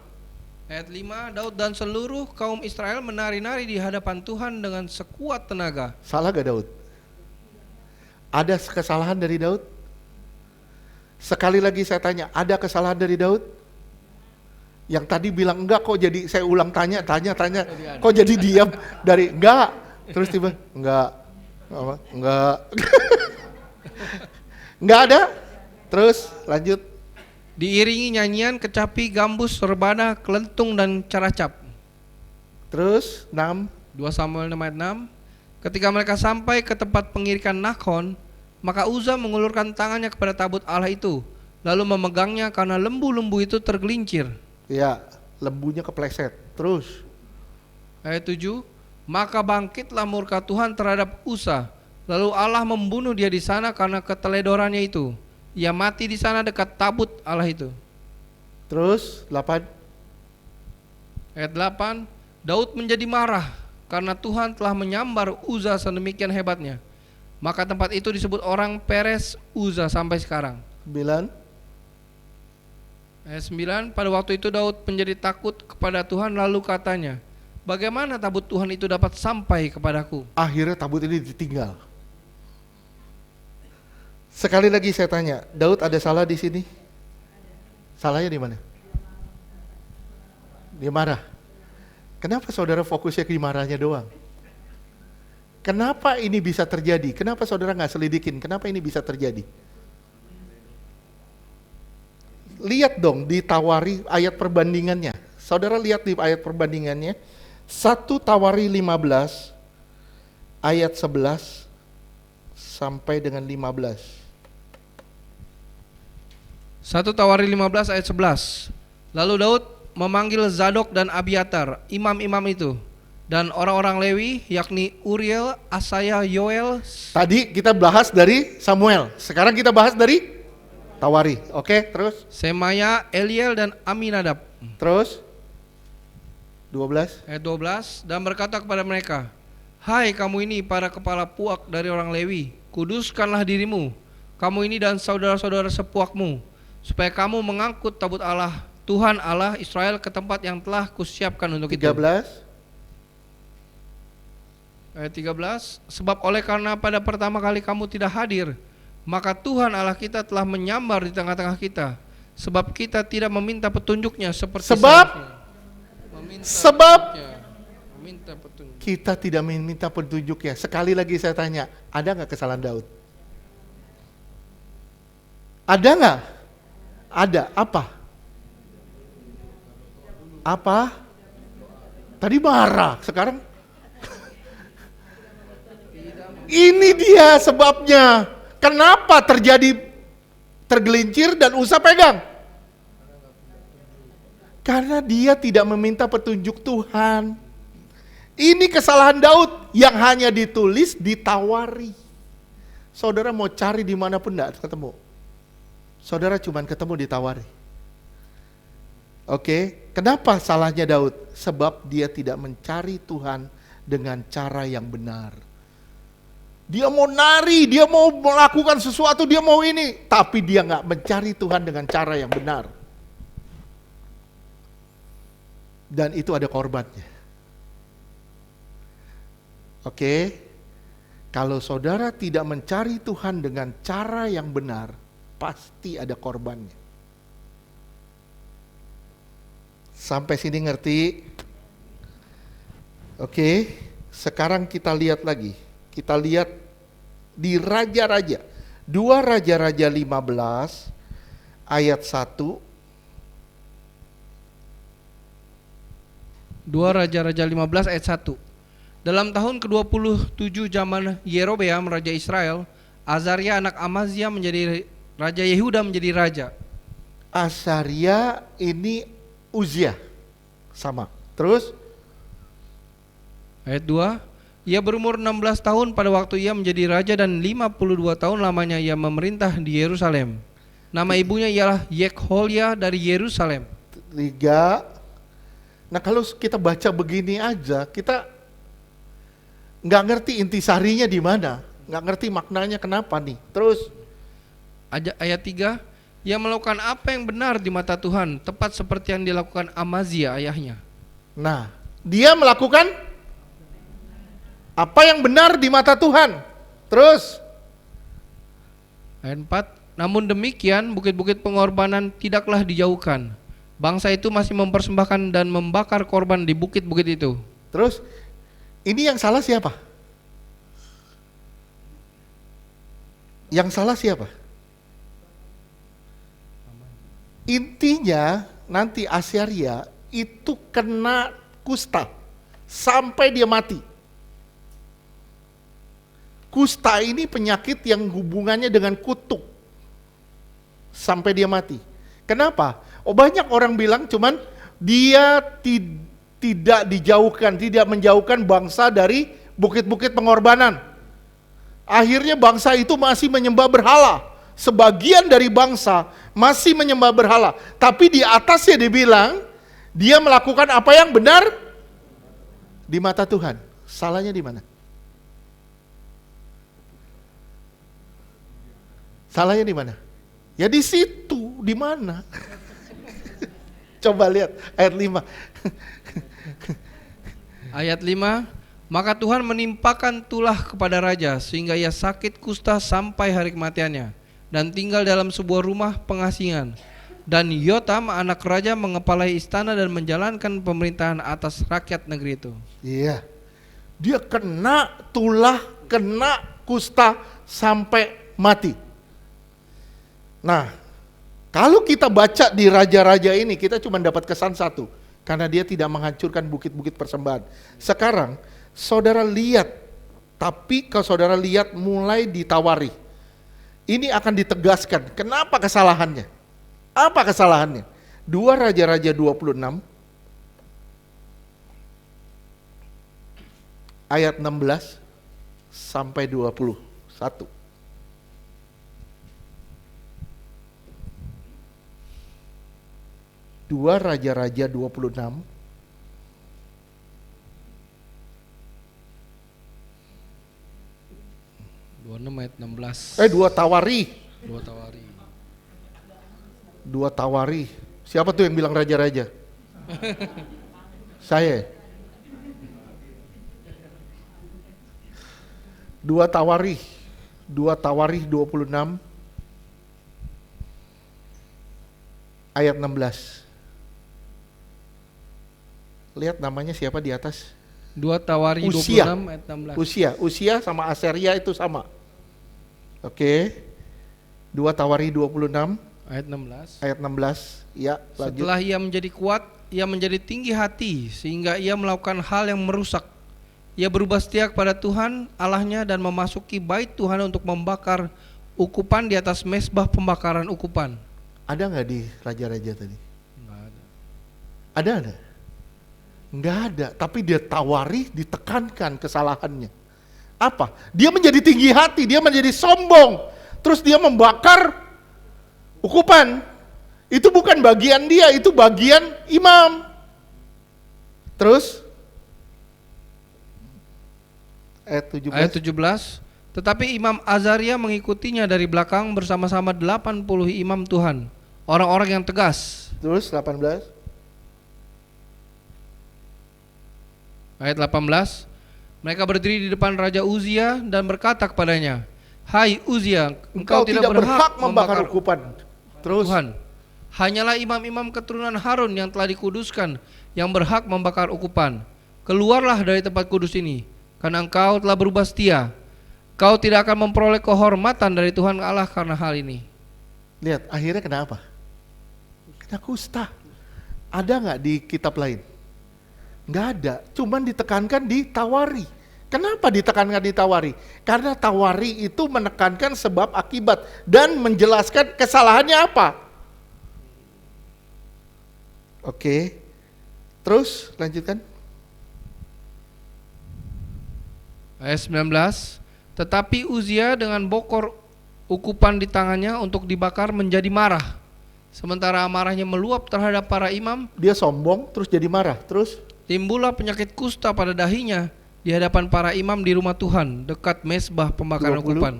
Ayat 5, Daud dan seluruh kaum Israel menari-nari di hadapan Tuhan dengan sekuat tenaga. Salah gak Daud? Ada kesalahan dari Daud? Sekali lagi saya tanya, ada kesalahan dari Daud? Yang tadi bilang enggak, kok jadi saya ulang tanya, kok jadi diam dari enggak, terus tiba enggak, apa? Enggak, enggak ada, terus lanjut. Diiringi nyanyian, kecapi, gambus, rebana, kelentung, dan caracap. Terus 6. 2 Samuel 6 ayat 6, ketika mereka sampai ke tempat pengirikan Nakhon, maka Uza mengulurkan tangannya kepada tabut Allah itu, lalu memegangnya karena lembu-lembu itu tergelincir. Ya, lembunya kepleset. Terus Ayat 7, maka bangkitlah murka Tuhan terhadap Uza, lalu Allah membunuh dia di sana karena keteledorannya itu. Ia mati di sana dekat tabut Allah itu. Terus 8. Ayat 8, Daud menjadi marah karena Tuhan telah menyambar Uza sedemikian hebatnya. Maka tempat itu disebut orang Peres Uza sampai sekarang. 9. Ayat 9, pada waktu itu Daud menjadi takut kepada Tuhan lalu katanya, bagaimana tabut Tuhan itu dapat sampai kepadaku? Akhirnya tabut ini ditinggal. Sekali lagi saya tanya, Daud ada salah di sini? Salahnya di mana? Dia marah. Kenapa saudara fokusnya ke marahnya doang? Kenapa ini bisa terjadi? Kenapa saudara nggak selidikin? Kenapa ini bisa terjadi? Lihat dong di Tawari ayat perbandingannya. Saudara lihat di ayat perbandingannya. 1 Tawari 15 ayat 11 sampai dengan 15. 1 Tawari 15 ayat 11. Lalu Daud memanggil Zadok dan Abiatar, imam-imam itu, dan orang-orang Lewi, yakni Uriel, Asaya, Yoel. Tadi kita bahas dari Samuel. Sekarang kita bahas dari Tawari. Oke, terus? Semaya, Eliel, dan Aminadab. Terus? 12. Ayat 12, dan berkata kepada mereka, hai kamu ini para kepala puak dari orang Lewi, kuduskanlah dirimu, kamu ini dan saudara-saudara sepuakmu, supaya kamu mengangkut tabut Allah, Tuhan Allah Israel ke tempat yang telah kusiapkan untuk itu. 13. Ayat 13, sebab oleh karena pada pertama kali kamu tidak hadir, maka Tuhan Allah kita telah menyambar di tengah-tengah kita, sebab kita tidak meminta petunjuknya seperti seharusnya. Meminta petunjuk. Kita tidak meminta petunjuknya. Sekali lagi saya tanya, ada nggak kesalahan Daud? Ada nggak? Ada. Apa? Apa? Tadi marah, sekarang ini dia sebabnya. Kenapa terjadi tergelincir dan Uza pegang? Karena dia tidak meminta petunjuk Tuhan. Ini kesalahan Daud yang hanya ditulis di Tawari. Saudara mau cari dimanapun tidak ketemu. Saudara cuma ketemu di Tawari. Oke, kenapa salahnya Daud? Sebab dia tidak mencari Tuhan dengan cara yang benar. Dia mau nari, dia mau melakukan sesuatu, dia mau ini. Tapi dia nggak mencari Tuhan dengan cara yang benar. Dan itu ada korbannya. Oke, kalau saudara tidak mencari Tuhan dengan cara yang benar, pasti ada korbannya. Sampai sini ngerti? Oke, sekarang kita lihat lagi. Kita lihat di Raja-Raja. 2 Raja-Raja 15 ayat 1. 2 Raja-Raja 15 ayat 1. Dalam tahun ke-27 zaman Yerobeam Raja Israel, Azaria anak Amazia menjadi Raja Yehuda menjadi raja. Azaria ini Uzia. Sama. Terus? Ayat 2. Ia berumur 16 tahun pada waktu ia menjadi raja dan 52 tahun lamanya ia memerintah di Yerusalem. Nama ibunya ialah Yekholia dari Yerusalem. 3. Nah kalau kita baca begini aja, kita nggak ngerti intisarinya di mana, nggak ngerti maknanya kenapa nih. Terus ayat 3, ia melakukan apa yang benar di mata Tuhan, tepat seperti yang dilakukan Amazia ayahnya. Nah, dia melakukan apa yang benar di mata Tuhan. Terus ayat 4, namun demikian bukit-bukit pengorbanan tidaklah dijauhkan. Bangsa itu masih mempersembahkan dan membakar korban di bukit-bukit itu. Terus ini yang salah siapa? Yang salah siapa? Intinya nanti Azaria itu kena kusta sampai dia mati. Kusta ini penyakit yang hubungannya dengan kutuk sampai dia mati. Kenapa? Oh banyak orang bilang cuman dia tidak dijauhkan, tidak menjauhkan bangsa dari bukit-bukit pengorbanan. Akhirnya bangsa itu masih menyembah berhala. Sebagian dari bangsa masih menyembah berhala. Tapi di atasnya dibilang, dia melakukan apa yang benar di mata Tuhan. Salahnya di mana? Salahnya di mana? Ya di situ, di mana? Coba lihat ayat 5. Ayat 5, maka Tuhan menimpakan tulah kepada raja sehingga ia sakit kusta sampai hari kematiannya dan tinggal dalam sebuah rumah pengasingan. Dan Yotam anak raja mengepalai istana dan menjalankan pemerintahan atas rakyat negeri itu. Iya. Dia kena tulah, kena kusta sampai mati. Nah, kalau kita baca di raja-raja ini, kita cuma dapat kesan satu, karena dia tidak menghancurkan bukit-bukit persembahan. Sekarang, saudara lihat, tapi kalau saudara lihat mulai ditawari. Ini akan ditegaskan, kenapa kesalahannya? Apa kesalahannya? 2 Raja-Raja 26, ayat 16 sampai 21. 2 Raja-Raja 26 26 ayat 16. 2 Tawari. 2 Tawari. 2 Tawari. Siapa tuh yang bilang raja-raja? Saya. 2 Tawari. 2 Tawari 26 ayat 16. Lihat namanya siapa di atas? 2 Tawari Usia. 26 ayat 16. Usia sama Aseria itu sama. Oke. 2 Tawari 26 Ayat 16. ayat 16. Ya, lanjut. Setelah ia menjadi kuat, ia menjadi tinggi hati sehingga ia melakukan hal yang merusak. Ia berubah setia kepada Tuhan Allahnya dan memasuki bait Tuhan untuk membakar ukupan di atas mezbah pembakaran ukupan. Ada nggak di raja-raja tadi? Enggak ada. Ada? Nggak ada, tapi dia tawari, ditekankan kesalahannya. Apa? Dia menjadi tinggi hati, dia menjadi sombong. Terus dia membakar ukupan. Itu bukan bagian dia, itu bagian imam. Terus ayat 17. Tetapi Imam Azaria mengikutinya dari belakang bersama-sama 80 imam Tuhan, orang-orang yang tegas. Terus 18. Ayat 18. Mereka berdiri di depan Raja Uzia dan berkata kepadanya, "Hai Uzia, engkau tidak berhak membakar ukupan." Terus Tuhan, hanyalah imam-imam keturunan Harun yang telah dikuduskan yang berhak membakar ukupan. Keluarlah dari tempat kudus ini, karena engkau telah berubah setia. Kau tidak akan memperoleh kehormatan dari Tuhan Allah karena hal ini. lihat, akhirnya kenapa? Kena kusta. Ada nggak di kitab lain? Nggak ada, cuman ditekankan di Tawari. Kenapa ditekankan di Tawari? Karena Tawari itu menekankan sebab akibat dan menjelaskan kesalahannya apa. Oke, terus lanjutkan. Ayat 19. Tetapi Uzia dengan bokor ukupan di tangannya untuk dibakar menjadi marah. Sementara amarahnya meluap terhadap para imam, Dia sombong, terus jadi marah. Terus timbullah penyakit kusta pada dahinya di hadapan para imam di rumah Tuhan dekat mezbah pembakaran 20. ukupan.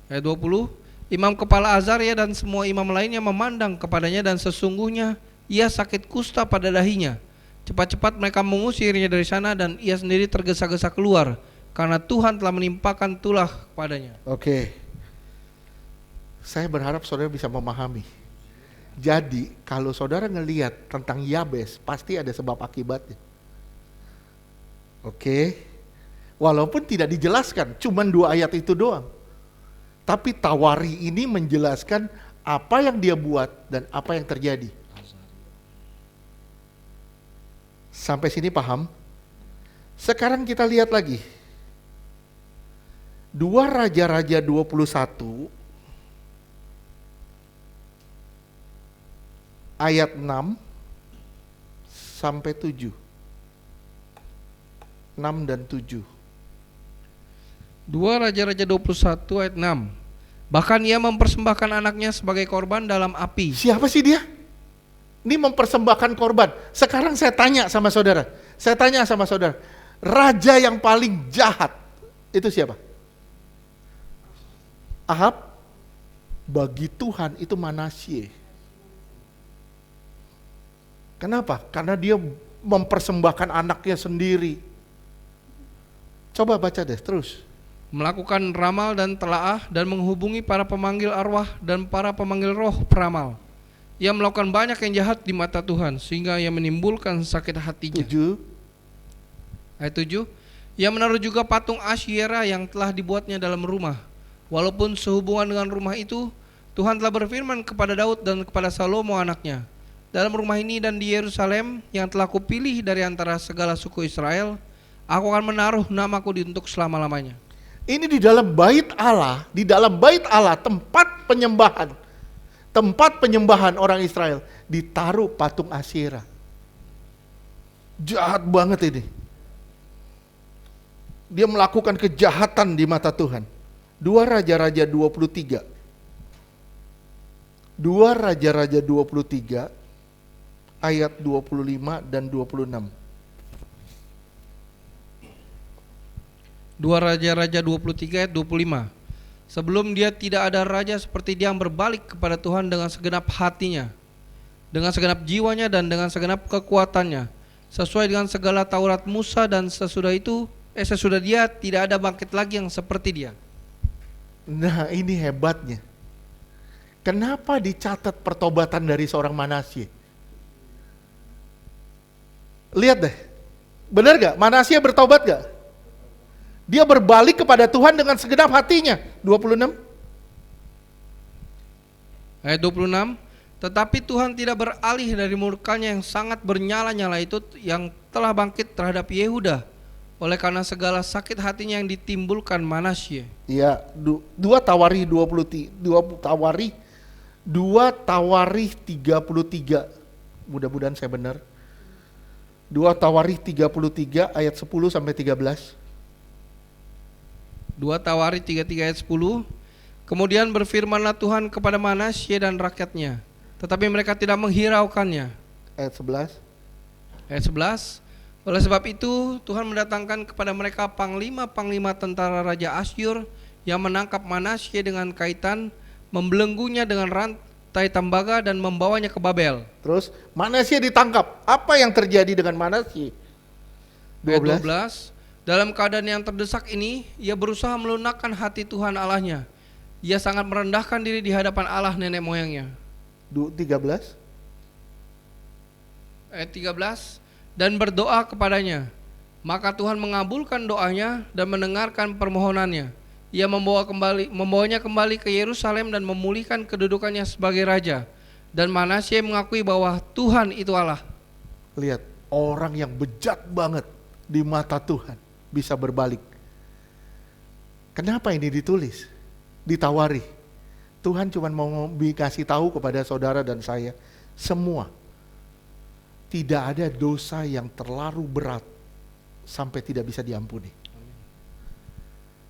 Ayat 20. Imam kepala Azaria dan semua imam lainnya memandang kepadanya dan sesungguhnya ia sakit kusta pada dahinya. Cepat-cepat mereka mengusirnya dari sana dan ia sendiri tergesa-gesa keluar karena Tuhan telah menimpakan tulah kepadanya. Oke. Saya berharap saudara bisa memahami. Jadi kalau saudara ngelihat tentang Yabes, pasti ada sebab akibatnya. Oke. Walaupun tidak dijelaskan, cuman 2 ayat itu doang. Tapi Tawari ini menjelaskan apa yang dia buat dan apa yang terjadi. Sampai sini paham? Sekarang kita lihat lagi. 2 Raja-Raja 21 ayat 6 sampai 7. 6 dan 7. 2 Raja-Raja 21 ayat 6. Bahkan ia mempersembahkan anaknya sebagai korban dalam api. Siapa sih dia? Ini mempersembahkan korban. Sekarang saya tanya sama saudara. Raja yang paling jahat itu siapa? Ahab. Bagi Tuhan itu Manasye. Kenapa? Karena dia mempersembahkan anaknya sendiri. Coba baca deh terus. Melakukan ramal dan telaah dan menghubungi para pemanggil arwah dan para pemanggil roh peramal. Ia melakukan banyak yang jahat di mata Tuhan sehingga ia menimbulkan sakit hatinya. 7. Ayat 7. Ia menaruh juga patung Asyera yang telah dibuatnya dalam rumah. Walaupun sehubungan dengan rumah itu, Tuhan telah berfirman kepada Daud dan kepada Salomo anaknya, dalam rumah ini dan di Yerusalem yang telah kupilih dari antara segala suku Israel, aku akan menaruh namaku untuk selama-lamanya. Ini di dalam bait Allah, tempat penyembahan orang Israel, ditaruh patung Asyera. Jahat banget ini. Dia melakukan kejahatan di mata Tuhan. 2 Raja-Raja 23. 2 Raja-Raja 23 ayat 25 dan 26. 2 Raja-Raja 23 ayat 25. Sebelum dia tidak ada raja seperti dia yang berbalik kepada Tuhan dengan segenap hatinya, dengan segenap jiwanya dan dengan segenap kekuatannya, sesuai dengan segala Taurat Musa, dan sesudah dia tidak ada bangkit lagi yang seperti dia. Nah, ini hebatnya. Kenapa dicatat pertobatan dari seorang Manasye? Lihat deh. Benar gak? Manasye bertobat gak? Dia berbalik kepada Tuhan dengan segenap hatinya. 26. Ayat 26. Tetapi Tuhan tidak beralih dari murkanya yang sangat bernyala-nyala itu yang telah bangkit terhadap Yehuda, oleh karena segala sakit hatinya yang ditimbulkan Manasye. Iya, 2 Tawarikh 33. Mudah-mudahan saya benar. 2 Tawarikh 33 ayat 10 sampai 13. 2 Tawarikh 33 ayat 10. Kemudian berfirmanlah Tuhan kepada Manasye dan rakyatnya, tetapi mereka tidak menghiraukannya. Ayat 11. Ayat 11. Oleh sebab itu Tuhan mendatangkan kepada mereka panglima-panglima tentara Raja Asyur yang menangkap Manasye dengan kaitan, membelenggunya dengan rantai tembaga dan membawanya ke Babel. Terus Manasye ditangkap. Apa yang terjadi dengan Manasye? 12. Ayat 12. Dalam keadaan yang terdesak ini, ia berusaha melunakkan hati Tuhan Allahnya. Ia sangat merendahkan diri di hadapan Allah nenek moyangnya. 13. Ayat 13. Dan berdoa kepadanya. Maka Tuhan mengabulkan doanya dan mendengarkan permohonannya. Ia membawanya kembali ke Yerusalem dan memulihkan kedudukannya sebagai raja. Dan Manasye mengakui bahwa Tuhan itu Allah. Lihat, orang yang bejat banget di mata Tuhan bisa berbalik. Kenapa ini ditulis? Di Tawarikh. Tuhan cuma mau kasih tahu kepada saudara dan saya, semua. Tidak ada dosa yang terlalu berat sampai tidak bisa diampuni.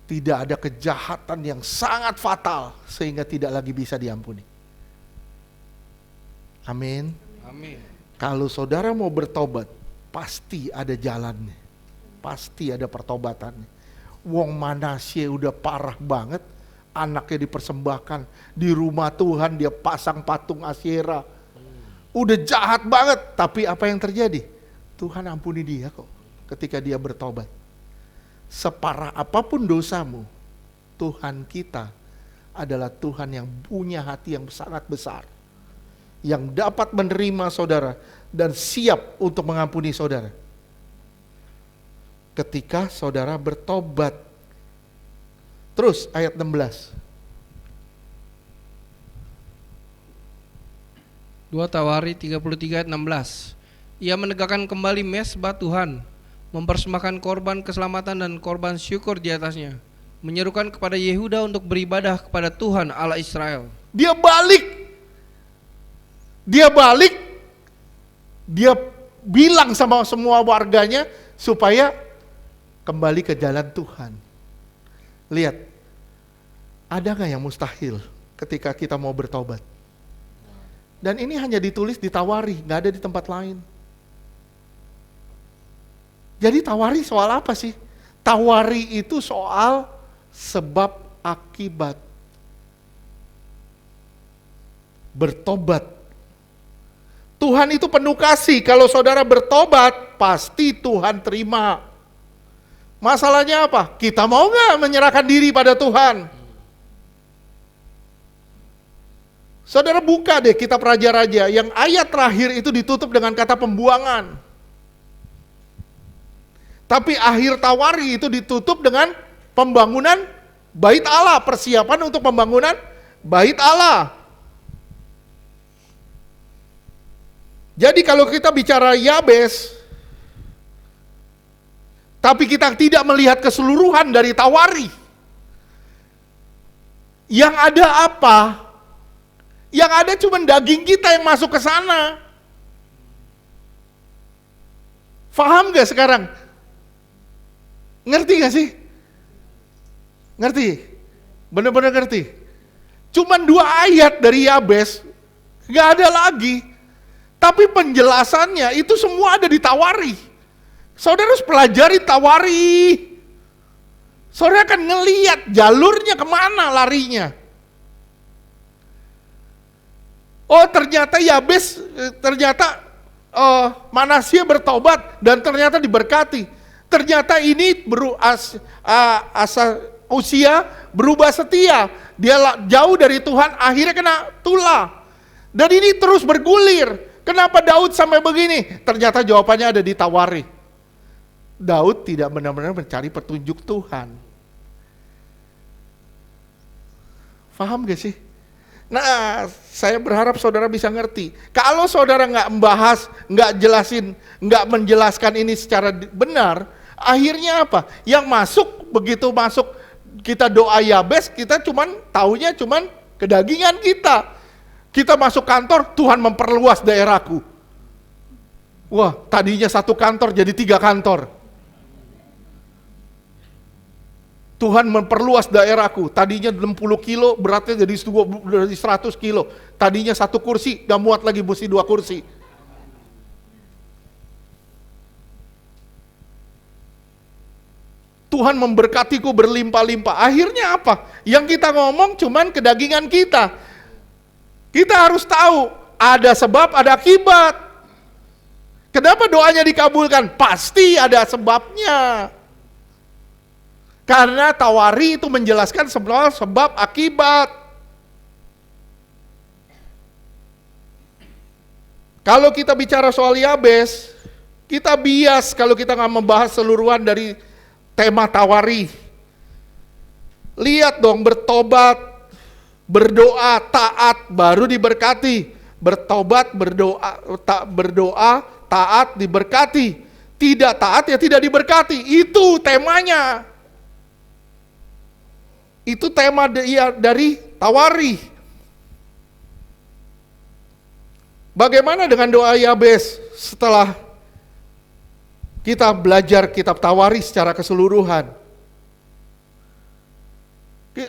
Tidak ada kejahatan yang sangat fatal sehingga tidak lagi bisa diampuni. Amin. Amin. Kalau saudara mau bertobat, pasti ada jalannya. Pasti ada pertobatannya. Wong Manasye udah parah banget, anaknya dipersembahkan, di rumah Tuhan dia pasang patung Asyera. Udah jahat banget, tapi apa yang terjadi? Tuhan ampuni dia kok ketika dia bertobat. Separah apapun dosamu, Tuhan kita adalah Tuhan yang punya hati yang sangat besar, yang dapat menerima saudara dan siap untuk mengampuni saudara ketika saudara bertobat. Terus ayat 16. 2 Tawarikh 33 ayat 16. Ia menegakkan kembali mezbah Tuhan, mempersembahkan korban keselamatan dan korban syukur di atasnya, menyerukan kepada Yehuda untuk beribadah kepada Tuhan Allah Israel. Dia balik, dia bilang sama semua warganya supaya kembali ke jalan Tuhan. Lihat, ada gak yang mustahil ketika kita mau bertobat? Dan ini hanya ditulis di Tawari, gak ada di tempat lain. Jadi Tawari soal apa sih? Tawari itu soal sebab akibat. Bertobat. Tuhan itu penuh kasih, kalau saudara bertobat, pasti Tuhan terima. Masalahnya apa? Kita mau gak menyerahkan diri pada Tuhan? Saudara buka deh kitab Raja-Raja, yang ayat terakhir itu ditutup dengan kata pembuangan. Tapi akhir Tawari itu ditutup dengan pembangunan Bait Allah, persiapan untuk pembangunan Bait Allah. Jadi kalau kita bicara Yabes, tapi kita tidak melihat keseluruhan dari Tawari, yang ada apa? Yang ada cuma daging kita yang masuk ke sana. Faham gak sekarang? Ngerti gak sih? Ngerti? Benar-benar ngerti? Cuman 2 ayat dari Yabes, gak ada lagi. Tapi penjelasannya itu semua ada di Tawari. Saudara harus pelajari Tawari. Saudara akan ngeliat jalurnya kemana larinya. Oh ternyata Yabes, ternyata Manasye bertobat dan ternyata diberkati. Ternyata ini usia berubah setia. Dia jauh dari Tuhan, akhirnya kena tulah. Dan ini terus bergulir. Kenapa Daud sampai begini? Ternyata jawabannya ada di Tawari. Daud tidak benar-benar mencari petunjuk Tuhan. Paham gak sih? Nah, saya berharap saudara bisa ngerti. Kalau saudara nggak membahas, nggak jelasin, nggak menjelaskan ini secara benar, akhirnya apa? Yang masuk, begitu masuk kita doa Yabes, kita taunya cuman kedagingan kita. Kita masuk kantor, Tuhan memperluas daerahku. Wah, tadinya 1 kantor jadi 3 kantor. Tuhan memperluas daerahku, tadinya 60 kilo, beratnya jadi 100 kilo. Tadinya 1 kursi, gak muat lagi, mesti 2 kursi. Tuhan memberkatiku berlimpah-limpah. Akhirnya apa? Yang kita ngomong cuman kedagingan kita. Kita harus tahu, ada sebab, ada akibat. Kenapa doanya dikabulkan? Pasti ada sebabnya. Karena Tawari itu menjelaskan sebab akibat. Kalau kita bicara soal Yabes, kita bias kalau kita nggak membahas seluruhan dari tema Tawari. Lihat dong, bertobat, berdoa, taat, baru diberkati. Bertobat, berdoa, taat, diberkati. Tidak taat ya tidak diberkati. Itu temanya. Itu tema dari Tawari. Bagaimana dengan doa Yabes setelah kita belajar kitab Tawari secara keseluruhan?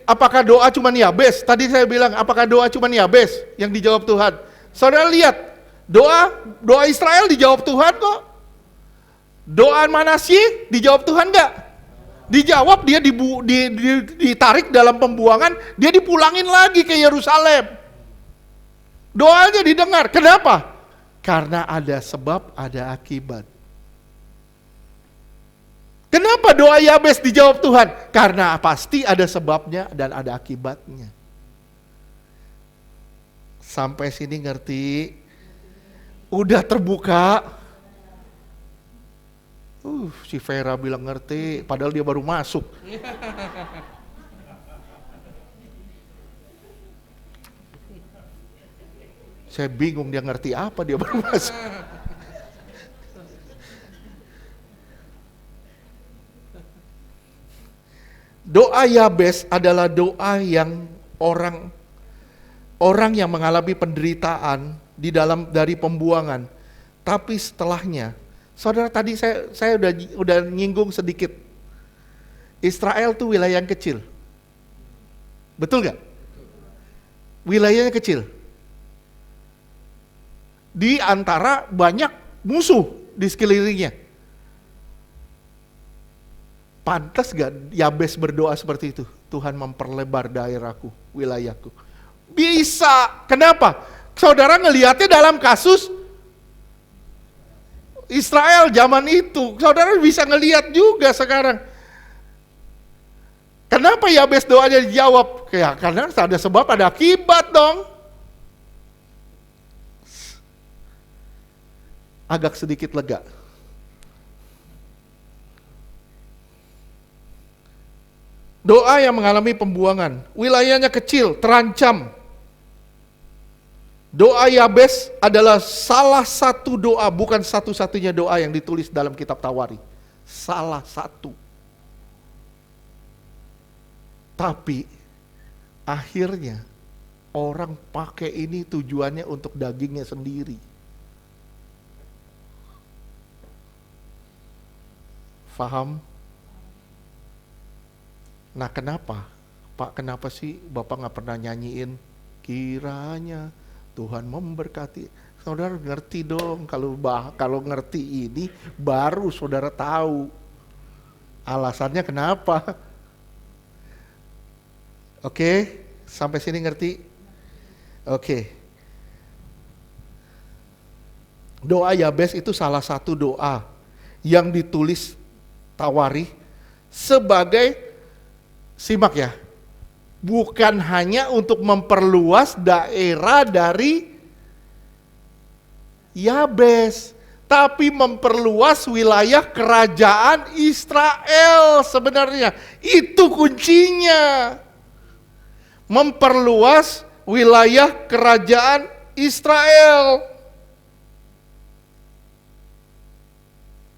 Apakah doa cuma Yabes? Tadi saya bilang, apakah doa cuma Yabes yang dijawab Tuhan? Saudara lihat, doa Israel dijawab Tuhan kok. Doa Manasye dijawab Tuhan enggak? Dijawab, dia ditarik dalam pembuangan, dia dipulangin lagi ke Yerusalem. Doanya didengar. Kenapa? Karena ada sebab, ada akibat. Kenapa doa Yabes dijawab Tuhan? Karena pasti ada sebabnya dan ada akibatnya. Sampai sini ngerti? Udah terbuka? Si Vera bilang ngerti, padahal dia baru masuk. Saya bingung dia ngerti apa, dia baru masuk. Doa Yabes adalah doa yang orang yang mengalami penderitaan dari pembuangan, Tapi setelahnya, saudara tadi saya udah nyinggung sedikit. Israel tuh wilayah yang kecil. Betul gak? Wilayahnya kecil. Di antara banyak musuh di sekelilingnya. Pantas gak Yabes berdoa seperti itu? Tuhan memperlebar daerahku, wilayahku. Bisa. Kenapa? Saudara ngelihatnya dalam kasus Israel zaman itu. Saudara bisa ngelihat juga sekarang. Kenapa Yabes doanya dijawab? Ya, karena ada sebab, ada akibat dong. Agak sedikit lega. Doa yang mengalami pembuangan, wilayahnya kecil, terancam. Doa Yabes adalah salah satu doa, bukan satu-satunya doa yang ditulis dalam kitab Tawari. Salah satu. Tapi akhirnya orang pakai ini tujuannya untuk dagingnya sendiri. Faham? Nah kenapa? Pak, kenapa sih Bapak gak pernah nyanyiin kiranya Tuhan memberkati? Saudara ngerti dong, kalau ngerti ini baru saudara tahu alasannya kenapa. Oke, sampai sini ngerti? Oke. Doa Yabes itu salah satu doa yang ditulis Tawari sebagai, simak ya, bukan hanya untuk memperluas daerah dari Yabes, tapi memperluas wilayah kerajaan Israel sebenarnya. Itu kuncinya. Memperluas wilayah kerajaan Israel.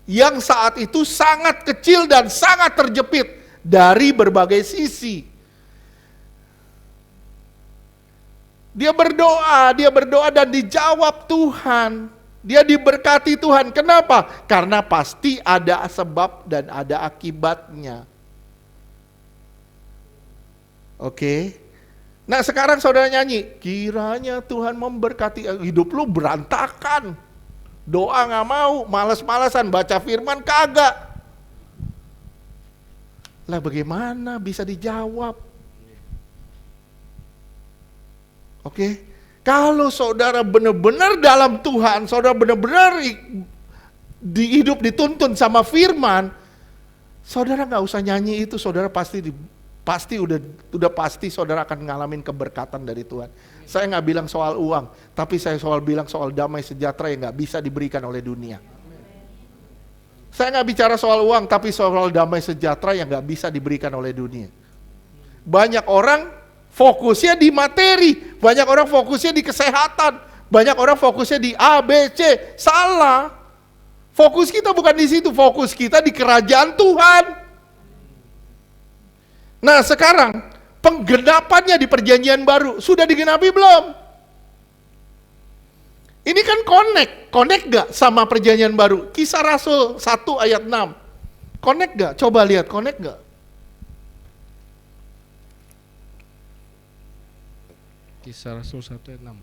Yang saat itu sangat kecil dan sangat terjepit dari berbagai sisi. Dia berdoa dan dijawab Tuhan. Dia diberkati Tuhan. Kenapa? Karena pasti ada sebab dan ada akibatnya. Oke. Nah sekarang saudara nyanyi, kiranya Tuhan memberkati, hidup lu berantakan. Doa gak mau, malas-malasan, baca firman kagak. Lah bagaimana bisa dijawab? Oke, kalau saudara benar-benar dalam Tuhan, saudara benar-benar hidup dituntun sama firman, saudara gak usah nyanyi itu, saudara udah pasti saudara akan ngalamin keberkatan dari Tuhan. Saya nggak bilang soal uang, tapi saya bilang soal damai sejahtera yang nggak bisa diberikan oleh dunia. Saya nggak bicara soal uang, tapi soal damai sejahtera yang nggak bisa diberikan oleh dunia. Banyak orang fokusnya di materi, banyak orang fokusnya di kesehatan, banyak orang fokusnya di A, B, C. Salah. Fokus kita bukan di situ, fokus kita di kerajaan Tuhan. Nah sekarang penggenapannya di perjanjian baru sudah digenapi belum? Ini kan connect gak sama perjanjian baru? Kisah Rasul 1 ayat 6. Connect gak? Coba lihat, connect gak? Kisah Rasul 1 ayat 6.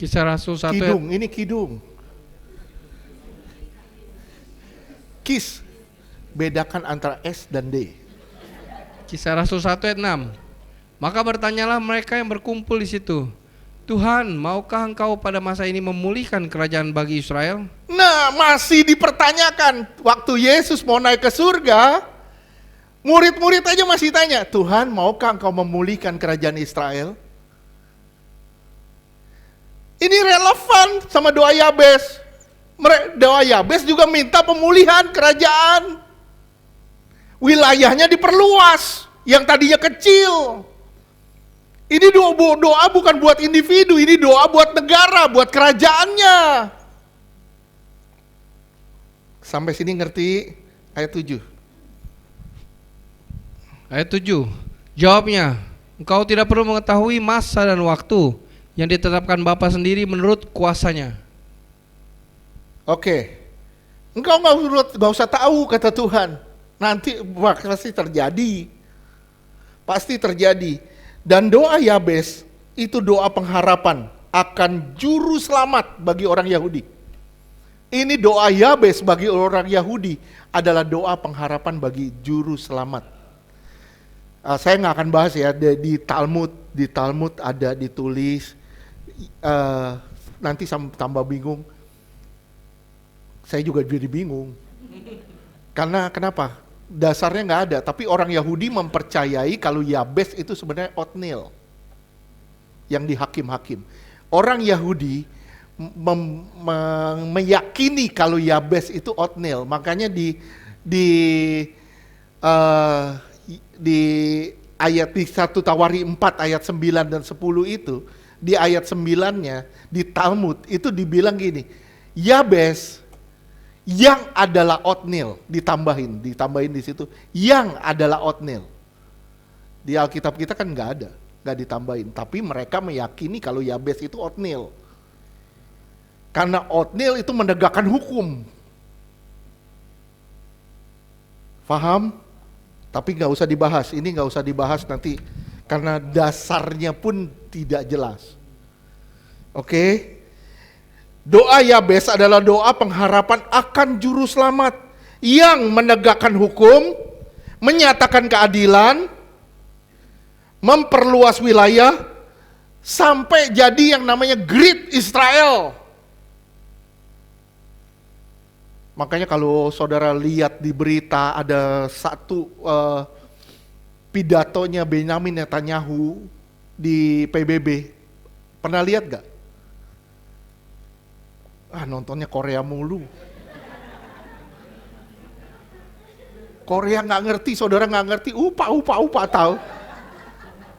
Kisah Rasul 1 ayat... Kidung, ini kidung. Kis, bedakan antara S dan D. Kisah Rasul 1 ayat 6. Maka bertanyalah mereka yang berkumpul di situ, Tuhan, maukah engkau pada masa ini memulihkan kerajaan bagi Israel? Nah, masih dipertanyakan. Waktu Yesus mau naik ke surga, murid-murid aja masih tanya, Tuhan, maukah engkau memulihkan kerajaan Israel? Ini relevan sama doa Yabes. Doa Yabes juga minta pemulihan kerajaan. Wilayahnya diperluas, yang tadinya kecil. Ini doa bukan buat individu, ini doa buat negara, buat kerajaannya. Sampai sini ngerti ayat 7? Ayat 7. Jawabnya, engkau tidak perlu mengetahui masa dan waktu yang ditetapkan Bapa sendiri menurut kuasanya. Oke, engkau nggak usah tahu kata Tuhan. Nanti pasti terjadi, pasti terjadi. Dan doa Yabes itu doa pengharapan akan juru selamat bagi orang Yahudi. Ini doa Yabes bagi orang Yahudi adalah doa pengharapan bagi juru selamat. Saya nggak akan bahas ya di Talmud ada ditulis. Nanti tambah bingung. Saya juga jadi bingung. Karena kenapa? Dasarnya nggak ada. Tapi orang Yahudi mempercayai kalau Yabes itu sebenarnya Otniel yang dihakim-hakim. Orang Yahudi meyakini kalau Yabes itu Otniel. Makanya di ayat di 1 Tawari 4 ayat 9 dan 10 itu, di ayat 9-nya di Talmud itu dibilang gini, Yabes yang adalah Otniel, ditambahin di situ, yang adalah Otniel. Di Alkitab kita kan nggak ditambahin, tapi mereka meyakini kalau Yabes itu Otniel. Karena Otniel itu menegakkan hukum. Faham? Tapi nggak usah dibahas, ini nggak usah dibahas nanti, karena dasarnya pun tidak jelas. Oke? Doa Yabes adalah doa pengharapan akan juru selamat yang menegakkan hukum, menyatakan keadilan, memperluas wilayah, sampai jadi yang namanya Great Israel. Makanya kalau saudara lihat di berita ada satu pidatonya Benyamin Netanyahu di PBB, pernah lihat gak? Nontonnya Korea mulu. Korea nggak ngerti, saudara nggak ngerti, upa tahu.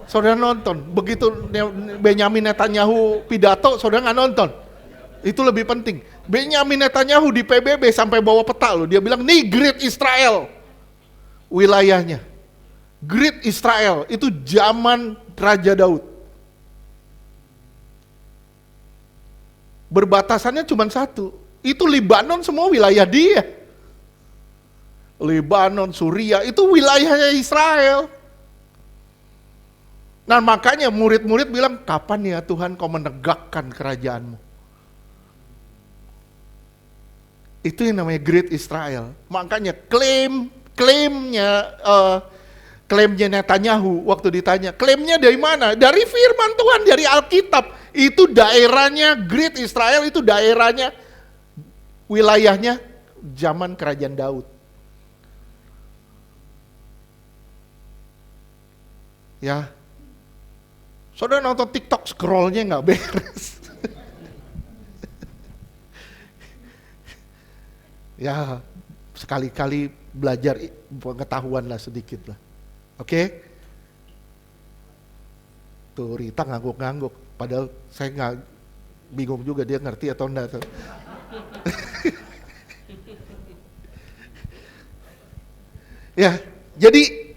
Saudara nonton, begitu Benyamin Netanyahu pidato, saudara nggak nonton. Itu lebih penting. Benyamin Netanyahu di PBB sampai bawa peta loh, dia bilang nih Great Israel wilayahnya. Great Israel itu zaman Raja Daud. Berbatasannya cuma satu, itu Libanon semua wilayah dia. Libanon, Suria, itu wilayahnya Israel. Nah makanya murid-murid bilang, kapan ya Tuhan kau menegakkan kerajaanmu? Itu yang namanya Great Israel. Makanya klaimnya Netanyahu waktu ditanya, klaimnya dari mana? Dari firman Tuhan, dari Alkitab. Itu daerahnya Great Israel, itu daerahnya, wilayahnya zaman kerajaan Daud. Ya, saudara nonton TikTok scrollnya nggak beres. Ya, sekali-kali belajar pengetahuan lah sedikit lah. Oke? Tuh Rita ngangguk-ngangguk. Padahal saya nggak bingung juga dia ngerti atau enggak. Ya, jadi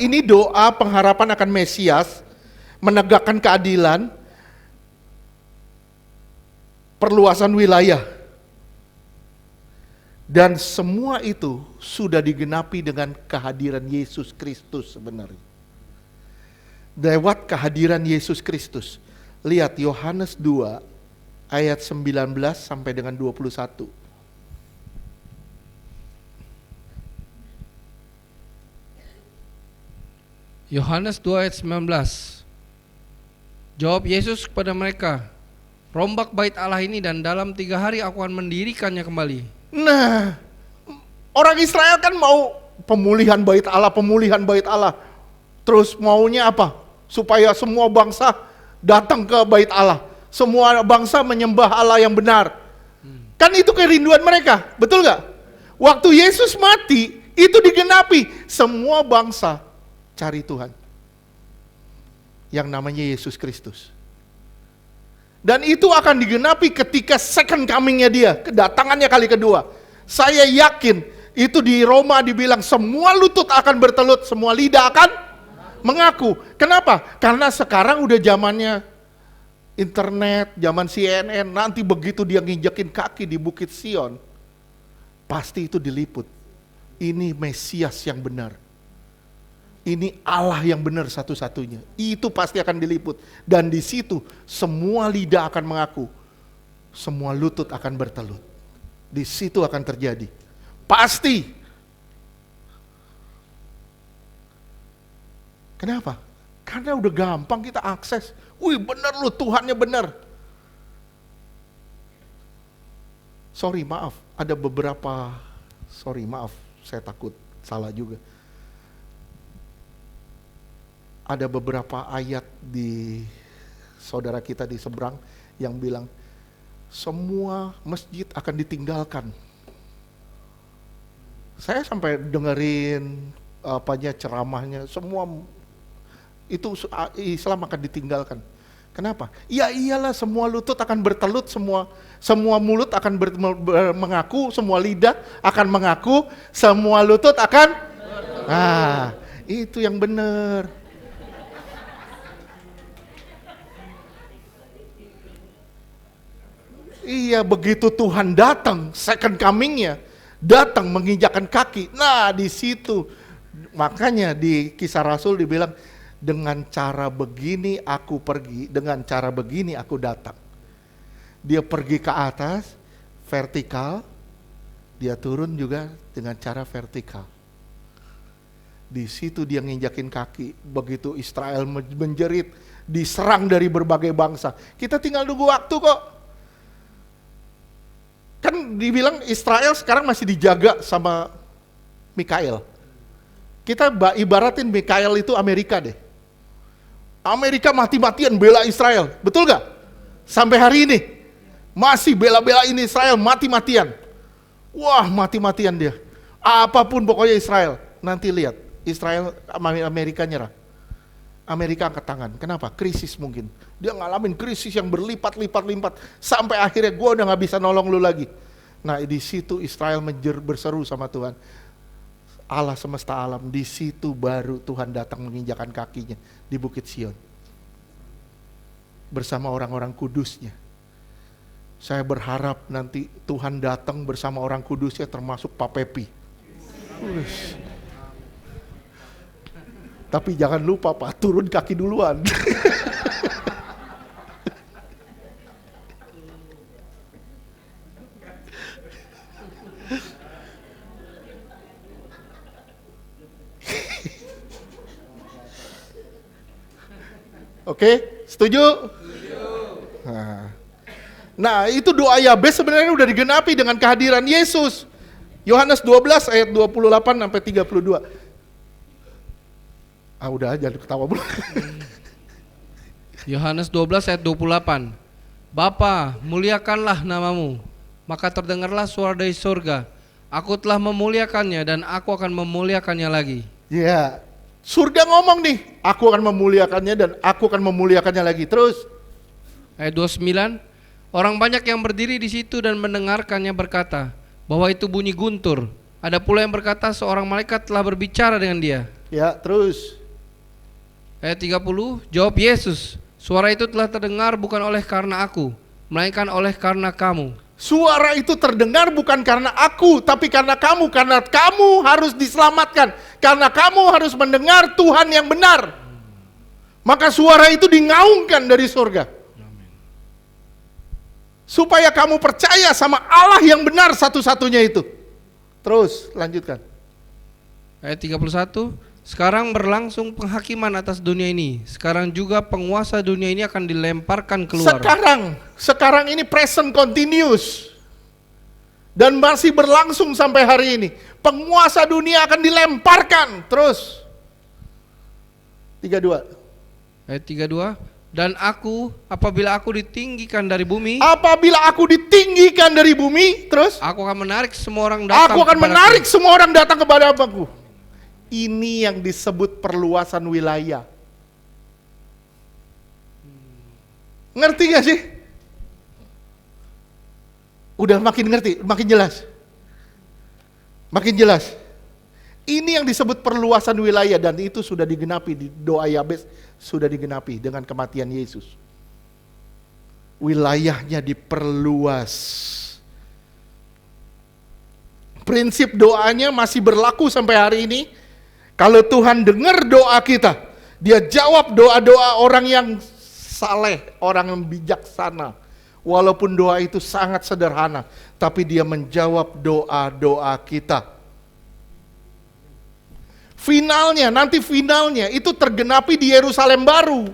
ini doa pengharapan akan Mesias, menegakkan keadilan, perluasan wilayah. Dan semua itu sudah digenapi dengan kehadiran Yesus Kristus sebenarnya. Lewat kehadiran Yesus Kristus. Lihat Yohanes 2 ayat 19 sampai dengan 21. Yohanes 2 ayat 19. Jawab Yesus kepada mereka, rombak bait Allah ini dan dalam 3 hari aku akan mendirikannya kembali. Nah, orang Israel kan mau pemulihan bait Allah. Terus maunya apa? Supaya semua bangsa datang ke bait Allah. Semua bangsa menyembah Allah yang benar. Kan itu kerinduan mereka, betul gak? Waktu Yesus mati, itu digenapi. Semua bangsa cari Tuhan. Yang namanya Yesus Kristus. Dan itu akan digenapi ketika second coming-nya dia, kedatangannya kali kedua. Saya yakin, itu di Roma dibilang semua lutut akan bertelut, semua lidah akan mengaku. Kenapa? Karena sekarang udah zamannya internet, zaman CNN, nanti begitu dia nginjekin kaki di Bukit Sion, pasti itu diliput. Ini Mesias yang benar. Ini Allah yang benar satu-satunya. Itu pasti akan diliput. Dan di situ semua lidah akan mengaku. Semua lutut akan bertelut. Di situ akan terjadi. Pasti. Kenapa? Karena udah gampang kita akses. Wih benar lu, Tuhannya benar. Maaf, ada beberapa, saya takut salah juga. Ada beberapa ayat di saudara kita di seberang yang bilang, semua masjid akan ditinggalkan. Saya sampai dengerin ceramahnya, semua itu Islam akan ditinggalkan. Kenapa? Ya iyalah, semua lutut akan bertelut, semua mulut akan mengaku, semua lidah akan mengaku, semua lutut akan itu yang benar. Iya, begitu Tuhan datang, second coming-nya, datang menginjakkan kaki. Nah, di situ makanya di Kisah Rasul dibilang, dengan cara begini aku pergi, dengan cara begini aku datang. Dia pergi ke atas, vertikal, dia turun juga dengan cara vertikal. Di situ dia nginjakin kaki, begitu Israel menjerit, diserang dari berbagai bangsa. Kita tinggal nunggu waktu kok. Kan dibilang Israel sekarang masih dijaga sama Mikael. Kita ibaratin Mikael itu Amerika deh. Amerika mati-matian bela Israel, betul gak? Sampai hari ini masih bela-belain Israel mati-matian. Wah, mati-matian dia. Apapun pokoknya Israel. Nanti lihat, Israel Amerika nyerah. Amerika angkat tangan. Kenapa? Krisis mungkin. Dia ngalamin krisis yang berlipat-lipat sampai akhirnya gue udah nggak bisa nolong lu lagi. Nah, di situ Israel berseru sama Tuhan. Allah semesta alam, di situ baru Tuhan datang menginjakan kakinya di Bukit Sion bersama orang-orang kudusnya. Saya berharap nanti Tuhan datang bersama orang kudusnya, termasuk Pak Pepi. Tapi jangan lupa Pak, turun kaki duluan. Oke, setuju? Nah, itu doa Yabes sebenarnya udah digenapi dengan kehadiran Yesus. Yohanes 12 ayat 28 sampai 32. Udah, jangan ketawa dulu. Yohanes 12 ayat 28. Bapa, muliakanlah namamu, maka terdengarlah suara dari surga. Aku telah memuliakannya dan aku akan memuliakannya lagi. Ya, surga ngomong nih, aku akan memuliakannya dan aku akan memuliakannya lagi. Terus ayat 29. Orang banyak yang berdiri di situ dan mendengarkannya berkata bahwa itu bunyi guntur. Ada pula yang berkata seorang malaikat telah berbicara dengan dia. Ya, terus Ayat 30, jawab Yesus, suara itu telah terdengar bukan oleh karena aku, melainkan oleh karena kamu. suara itu terdengar bukan karena aku, tapi karena kamu harus diselamatkan, karena kamu harus mendengar Tuhan yang benar. Maka suara itu dingaungkan dari surga. Supaya kamu percaya sama Allah yang benar satu-satunya itu. Terus lanjutkan. Ayat 31, sekarang berlangsung penghakiman atas dunia ini. Sekarang juga penguasa dunia ini akan dilemparkan keluar. Sekarang ini present continuous. Dan masih berlangsung sampai hari ini. Penguasa dunia akan dilemparkan. Terus 32. Ayat 32, dan aku, apabila aku ditinggikan dari bumi, terus aku akan menarik semua orang datang kepada aku. Ini yang disebut perluasan wilayah. Ngerti gak sih? Udah makin ngerti, makin jelas. Ini yang disebut perluasan wilayah, dan itu sudah digenapi di doa Yabes, sudah digenapi dengan kematian Yesus. Wilayahnya diperluas. Prinsip doanya masih berlaku sampai hari ini. Kalau Tuhan dengar doa kita, Dia jawab doa-doa orang yang saleh, orang yang bijaksana. Walaupun doa itu sangat sederhana, tapi Dia menjawab doa-doa kita. Nanti finalnya itu tergenapi di Yerusalem baru.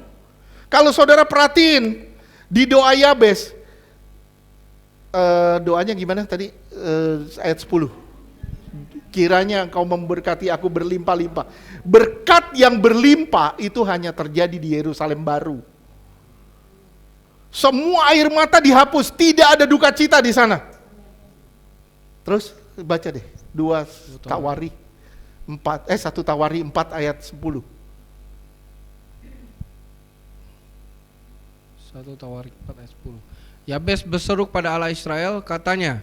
Kalau saudara perhatiin di doa Yabes, doanya gimana tadi? Ayat 10. Kiranya Engkau memberkati aku berlimpah-limpah. Berkat yang berlimpah itu hanya terjadi di Yerusalem baru. Semua air mata dihapus, tidak ada duka cita di sana. Terus baca deh, 1 Tawari 4 ayat 10. 1 Tawarik 4 ayat 10. Yabes berseru pada Allah Israel, katanya,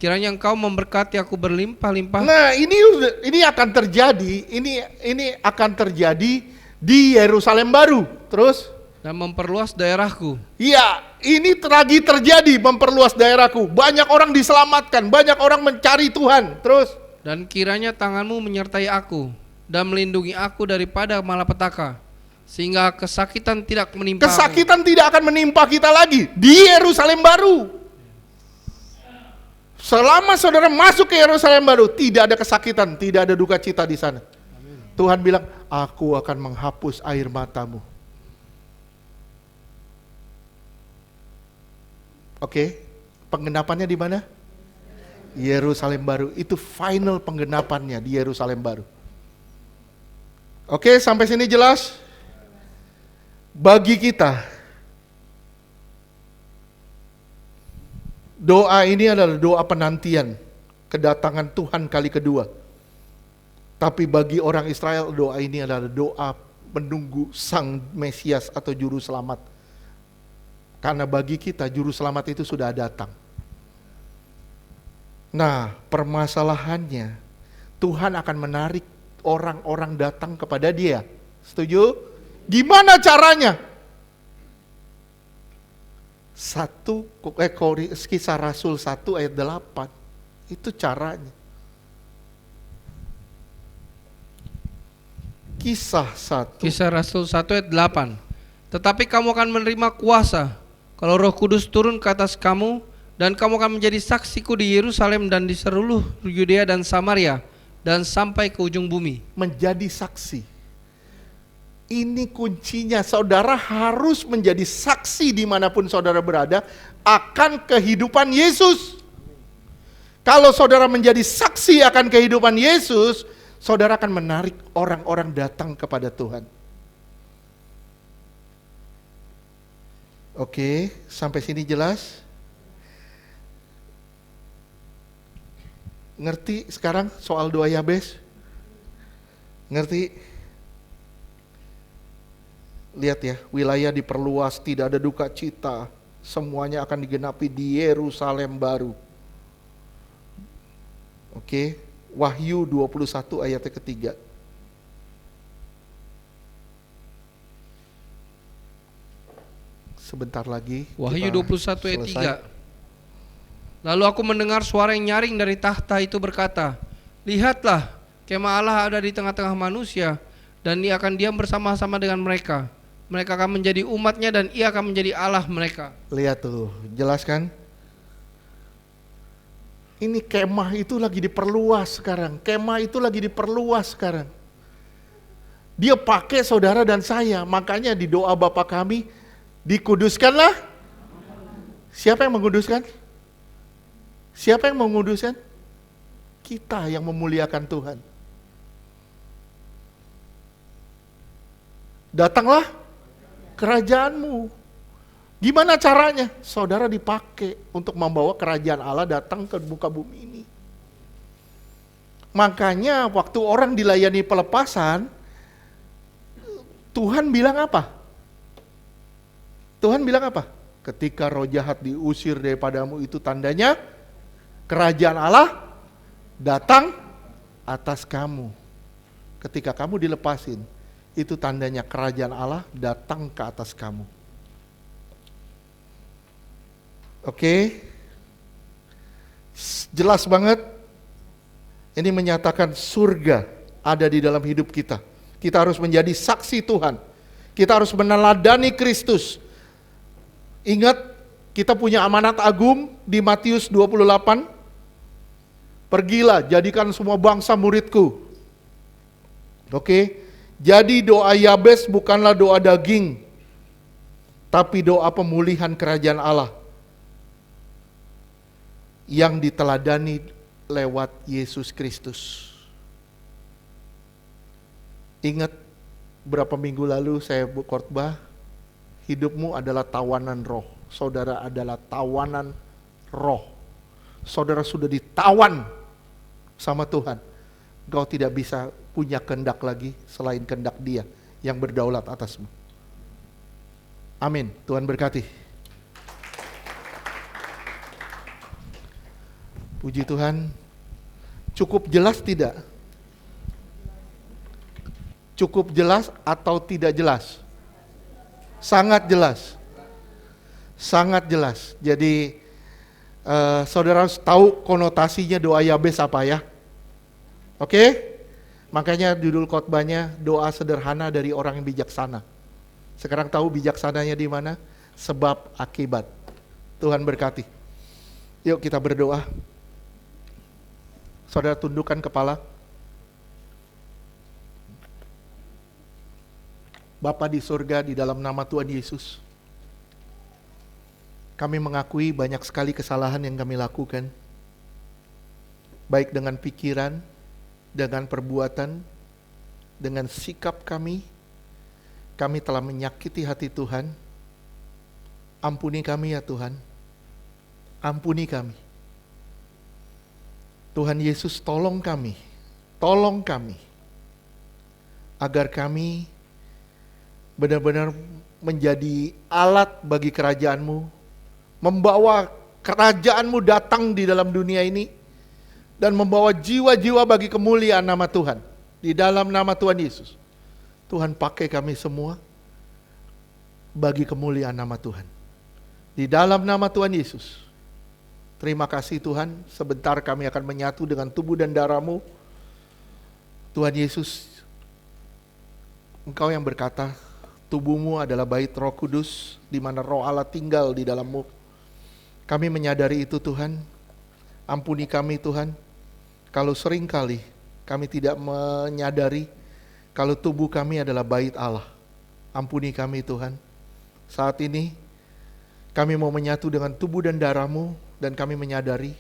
kiranya Engkau memberkati aku berlimpah-limpah. Nah, ini akan terjadi, ini akan terjadi di Yerusalem baru. Terus dan memperluas daerahku. iya, ini lagi terjadi, memperluas daerahku. Banyak orang diselamatkan, banyak orang mencari Tuhan. Terus Dan kiranya tanganmu menyertai aku dan melindungi aku daripada malapetaka, sehingga kesakitan tidak menimpa kesakitan tidak akan menimpa kita lagi di Yerusalem baru. Selama saudara masuk ke Yerusalem baru, tidak ada kesakitan, tidak ada duka cita di sana. Tuhan bilang, aku akan menghapus air matamu. Oke, penggenapannya di mana? Yerusalem baru. Itu final penggenapannya di Yerusalem baru. Oke, sampai sini jelas? Bagi kita, doa ini adalah doa penantian kedatangan Tuhan kali kedua. Tapi bagi orang Israel, doa ini adalah doa menunggu Sang Mesias atau Juru Selamat. Karena bagi kita, Juru Selamat itu sudah datang. Nah, permasalahannya, Tuhan akan menarik orang-orang datang kepada Dia. Setuju? Gimana caranya? Kisah Rasul 1 ayat 8. Itu caranya. Kisah Rasul 1 ayat 8. Tetapi kamu akan menerima kuasa kalau Roh Kudus turun ke atas kamu, dan kamu akan menjadi saksiku di Yerusalem dan di seluruh Yudea dan Samaria dan sampai ke ujung bumi. Menjadi saksi. Ini kuncinya, saudara harus menjadi saksi dimanapun saudara berada akan kehidupan Yesus. Kalau saudara menjadi saksi akan kehidupan Yesus, saudara akan menarik orang-orang datang kepada Tuhan. Oke, sampai sini jelas? Ngerti sekarang soal doa Yabes? Ngerti? Lihat ya, wilayah diperluas, tidak ada duka cita. Semuanya akan digenapi di Yerusalem baru. Oke, Wahyu 21 ayatnya ketiga. Sebentar lagi. Wahyu 21 ayat selesai. 3. Lalu aku mendengar suara yang nyaring dari tahta itu berkata, lihatlah, kemah Allah ada di tengah-tengah manusia, dan Ia akan diam bersama-sama dengan mereka. Mereka akan menjadi umatnya dan Ia akan menjadi Allah mereka. Lihat tuh, jelas kan? Ini kemah itu lagi diperluas sekarang. Kemah itu lagi diperluas sekarang. Dia pakai saudara dan saya. Makanya di doa Bapa kami, dikuduskanlah. Siapa yang menguduskan? Siapa yang menguduskan? Kita yang memuliakan Tuhan. Datanglah kerajaanmu. Gimana caranya? Saudara dipakai untuk membawa kerajaan Allah datang ke muka bumi ini. Makanya waktu orang dilayani pelepasan, Tuhan bilang apa? Tuhan bilang apa? Ketika roh jahat diusir daripadamu, itu tandanya kerajaan Allah datang atas kamu. Ketika kamu dilepasin, itu tandanya kerajaan Allah datang ke atas kamu. Oke? Jelas banget. Ini menyatakan surga ada di dalam hidup kita. Kita harus menjadi saksi Tuhan. Kita harus meneladani Kristus. Ingat, kita punya amanat agung di Matius 28. Pergilah, jadikan semua bangsa muridku. Oke? Jadi doa Yabes bukanlah doa daging, tapi doa pemulihan kerajaan Allah yang diteladani lewat Yesus Kristus. Ingat, berapa minggu lalu saya khotbah, hidupmu adalah tawanan roh. Saudara adalah tawanan roh. Saudara sudah ditawan sama Tuhan. Engkau tidak bisa punya kehendak lagi selain kehendak Dia yang berdaulat atasmu. Amin. Tuhan berkati. Puji Tuhan. Cukup jelas tidak? Cukup jelas atau tidak jelas? Sangat jelas. Sangat jelas. Jadi saudara harus tahu konotasinya doa Yabes apa ya. Oke? Makanya judul khotbahnya doa sederhana dari orang yang bijaksana. Sekarang tahu bijaksananya di mana? Sebab akibat. Tuhan berkati. Yuk kita berdoa. Saudara tundukkan kepala. Bapa di surga, di dalam nama Tuhan Yesus, kami mengakui banyak sekali kesalahan yang kami lakukan. Baik dengan pikiran, dengan perbuatan, dengan sikap kami telah menyakiti hati Tuhan. Ampuni kami ya Tuhan. Ampuni kami. Tuhan Yesus tolong kami agar kami benar-benar menjadi alat bagi kerajaan-Mu, membawa kerajaan-Mu datang di dalam dunia ini, dan membawa jiwa-jiwa bagi kemuliaan nama Tuhan, di dalam nama Tuhan Yesus. Tuhan pakai kami semua bagi kemuliaan nama Tuhan, di dalam nama Tuhan Yesus. Terima kasih Tuhan, sebentar kami akan menyatu dengan tubuh dan darah-Mu. Tuhan Yesus, Engkau yang berkata, tubuhmu adalah bait Roh Kudus, di mana Roh Allah tinggal di dalam-Mu. Kami menyadari itu Tuhan. Ampuni kami Tuhan, kalau seringkali kami tidak menyadari kalau tubuh kami adalah bait Allah. Ampuni kami Tuhan. Saat ini kami mau menyatu dengan tubuh dan darah-Mu, dan kami menyadari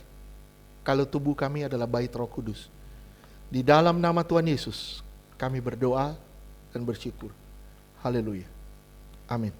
kalau tubuh kami adalah bait Roh Kudus. Di dalam nama Tuhan Yesus kami berdoa dan bersyukur. Haleluya. Amin.